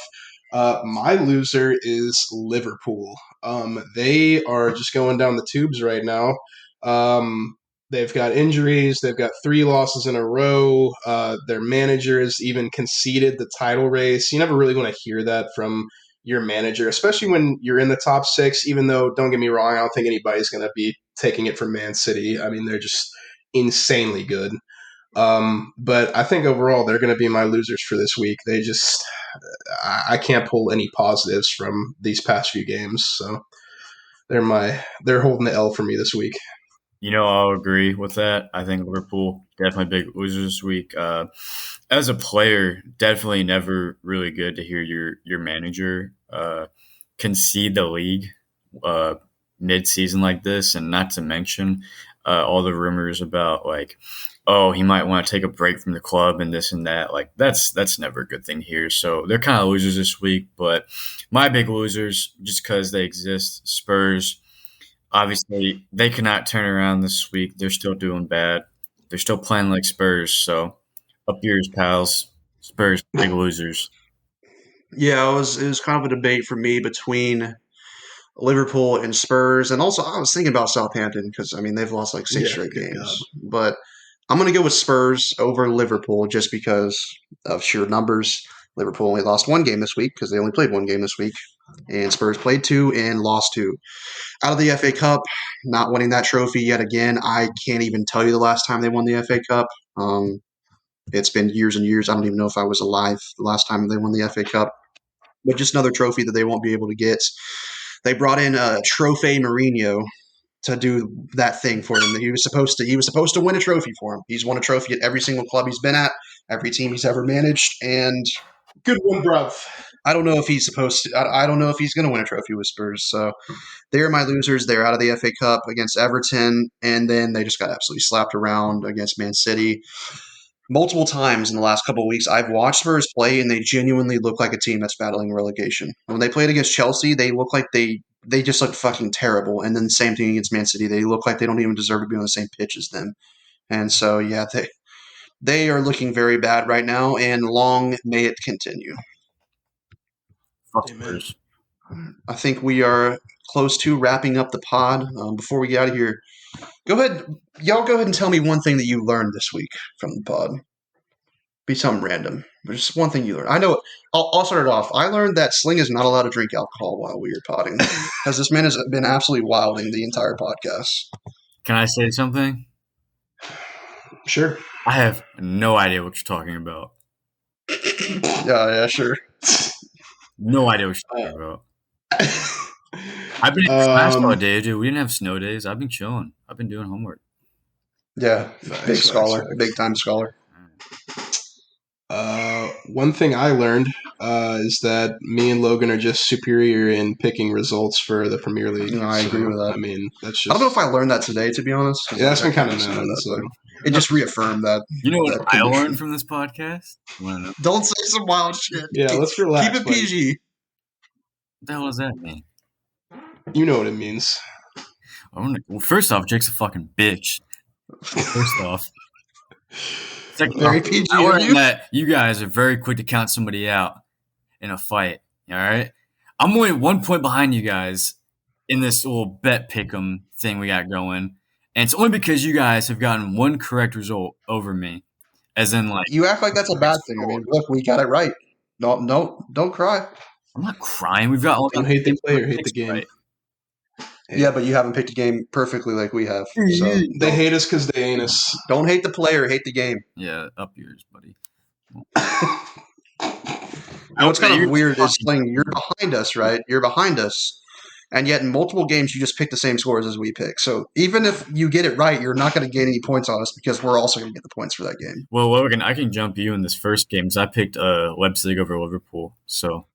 My loser is Liverpool. They are just going down the tubes right now. They've got injuries. They've got 3 losses in a row. Their manager has even conceded the title race. You never really want to hear that from your manager, especially when you're in the top 6, even though, don't get me wrong, I don't think anybody's going to be taking it from Man City. I mean, they're just insanely good. But I think overall they're going to be my losers for this week. They just, I can't pull any positives from these past few games. So they're holding the L for me this week. I'll agree with that. I think Liverpool definitely big losers this week. As a player, definitely never really good to hear your manager concede the league mid-season like this, and not to mention all the rumors about like, oh, he might want to take a break from the club and this and that. Like that's never a good thing here. So they're kind of losers this week. But my big losers, just because they exist, Spurs. Obviously, they cannot turn around this week. They're still doing bad. They're still playing like Spurs. So up yours, pals. Spurs, big losers. Yeah, it was kind of a debate for me between Liverpool and Spurs, and also I was thinking about Southampton because I mean they've lost like six straight good games, God. but I'm going to go with Spurs over Liverpool just because of sheer numbers. Liverpool only lost one game this week because they only played one game this week, and Spurs played two and lost two. Out of the FA Cup, not winning that trophy yet again. I can't even tell you the last time they won the FA Cup. It's been years and years. I don't even know if I was alive the last time they won the FA Cup. But just another trophy that they won't be able to get. They brought in Trophy Mourinho to do that thing for them. He was supposed to win a trophy for him. He's won a trophy at every single club he's been at, every team he's ever managed, and Good one, bruv. I don't know if he's supposed to. I don't know if he's going to win a trophy with Spurs. So they're my losers. They're out of the FA Cup against Everton, and then they just got absolutely slapped around against Man City. Multiple times in the last couple of weeks, I've watched Spurs play, and they genuinely look like a team that's battling relegation. When they played against Chelsea, they look like they just look fucking terrible. And then the same thing against Man City, they look like they don't even deserve to be on the same pitch as them. And so, yeah, they are looking very bad right now, and long may it continue. Fuck Amen. Spurs. I think we are close to wrapping up the pod. Before we get out of here, go ahead and tell me one thing that you learned this week from the pod. Be something random. But just one thing you learned. I know. I'll start it off. I learned that Sling is not allowed to drink alcohol while we are potting, because this man has been absolutely wilding the entire podcast. Can I say something? Sure. I have no idea what you're talking about. Yeah, sure. No idea what you're talking about. I've been in class all day, dude. We didn't have snow days. I've been chilling. I've been doing homework. Yeah, big scholar, facts. big time scholar. One thing I learned is that me and Logan are just superior in picking results for the Premier League. No, I agree with that. I mean, that's just. I don't know if I learned that today, to be honest. Yeah, that's been kind of known. known. So. It just reaffirmed that. You know what that I condition. learned from this podcast? You want to know? Don't say some wild shit. Yeah, let's relax. Keep it PG. What the hell does that mean? You know what it means. Well, first off, Jake's a fucking bitch. First off. Second Very off, PG I of learned you. that you guys are very quick to count somebody out in a fight. All right? I'm only 1 point behind you guys in this little bet pick'em thing we got going. And it's only because you guys have gotten one correct result over me. As in, like, You act like that's a bad thing. I mean, look, we got it right. No, don't cry. I'm not crying. We've got Don't hate the player, hate the game. Right. Yeah, but you haven't picked a game perfectly like we have. So They hate us because they ain't us. don't hate the player, hate the game. Yeah, up yours, buddy. What's kind of weird is Sling, you're behind us, right? You're behind us. And yet in multiple games, you just pick the same scores as we pick. So even if you get it right, you're not going to gain any points on us because we're also going to get the points for that game. Well, Logan, I can jump you in this first game because I picked Leipzig over Liverpool. So,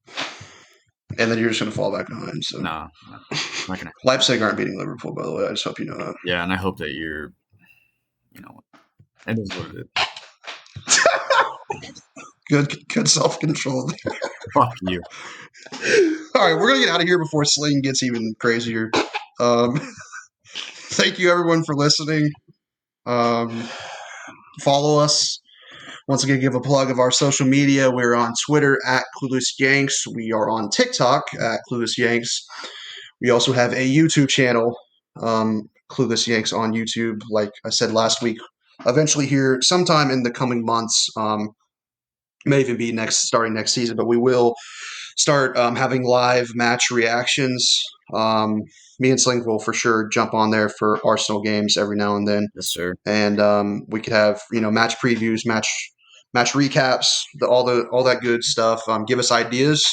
And then you're just going to fall back behind. So nah, I'm not gonna. Leipzig aren't beating Liverpool, by the way. I just hope you know that. Yeah, and I hope that you're, it is what it is. Good self-control there. Fuck you. All right, we're going to get out of here before Sling gets even crazier. Thank you, everyone, for listening. Follow us. Once again, give a plug of our social media. We're on Twitter at Clueless Yanks. We are on TikTok at Clueless Yanks. We also have a YouTube channel, Clueless Yanks on YouTube. Like I said last week, eventually here sometime in the coming months, may even be starting next season, but we will start having live match reactions. Me and Sling will for sure jump on there for Arsenal games every now and then. Yes, sir. And we could have match previews, match recaps, all that good stuff. Give us ideas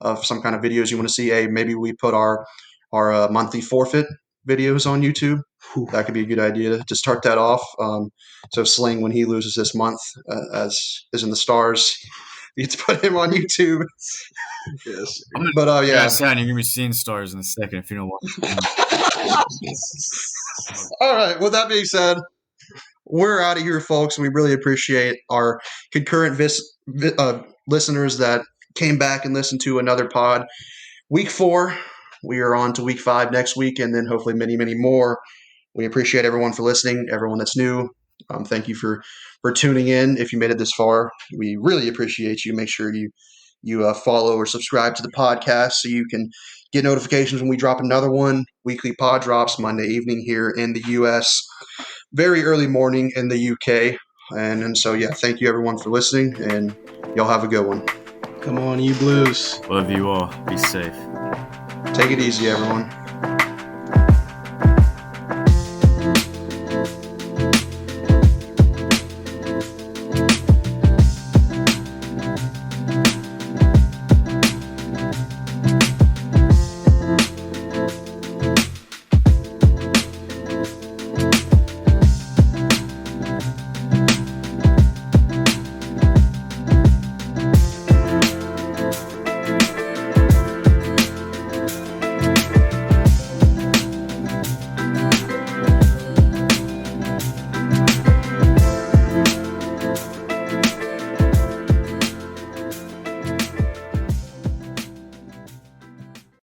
of some kind of videos you want to see. Maybe we put our our monthly forfeit videos on YouTube. That could be a good idea to start that off. So Sling, when he loses this month, as is in the stars, you get to put him on YouTube. Yes. But yeah. Sound, you're gonna be seeing stars in a second if you don't watch. All right. With that being said, we're out of here, folks, and we really appreciate our concurrent listeners that came back and listened to another pod. Week 4, we are on to week 5 next week, and then hopefully many, many more. We appreciate everyone for listening, everyone that's new. Thank you for tuning in. If you made it this far, we really appreciate you. Make sure you follow or subscribe to the podcast so you can get notifications when we drop another one. Weekly pod drops Monday evening here in the U.S., very early morning in the UK. And so, yeah, thank you everyone for listening, and y'all have a good one. Come on, you Blues. Love you all. Be safe. Take it easy, everyone.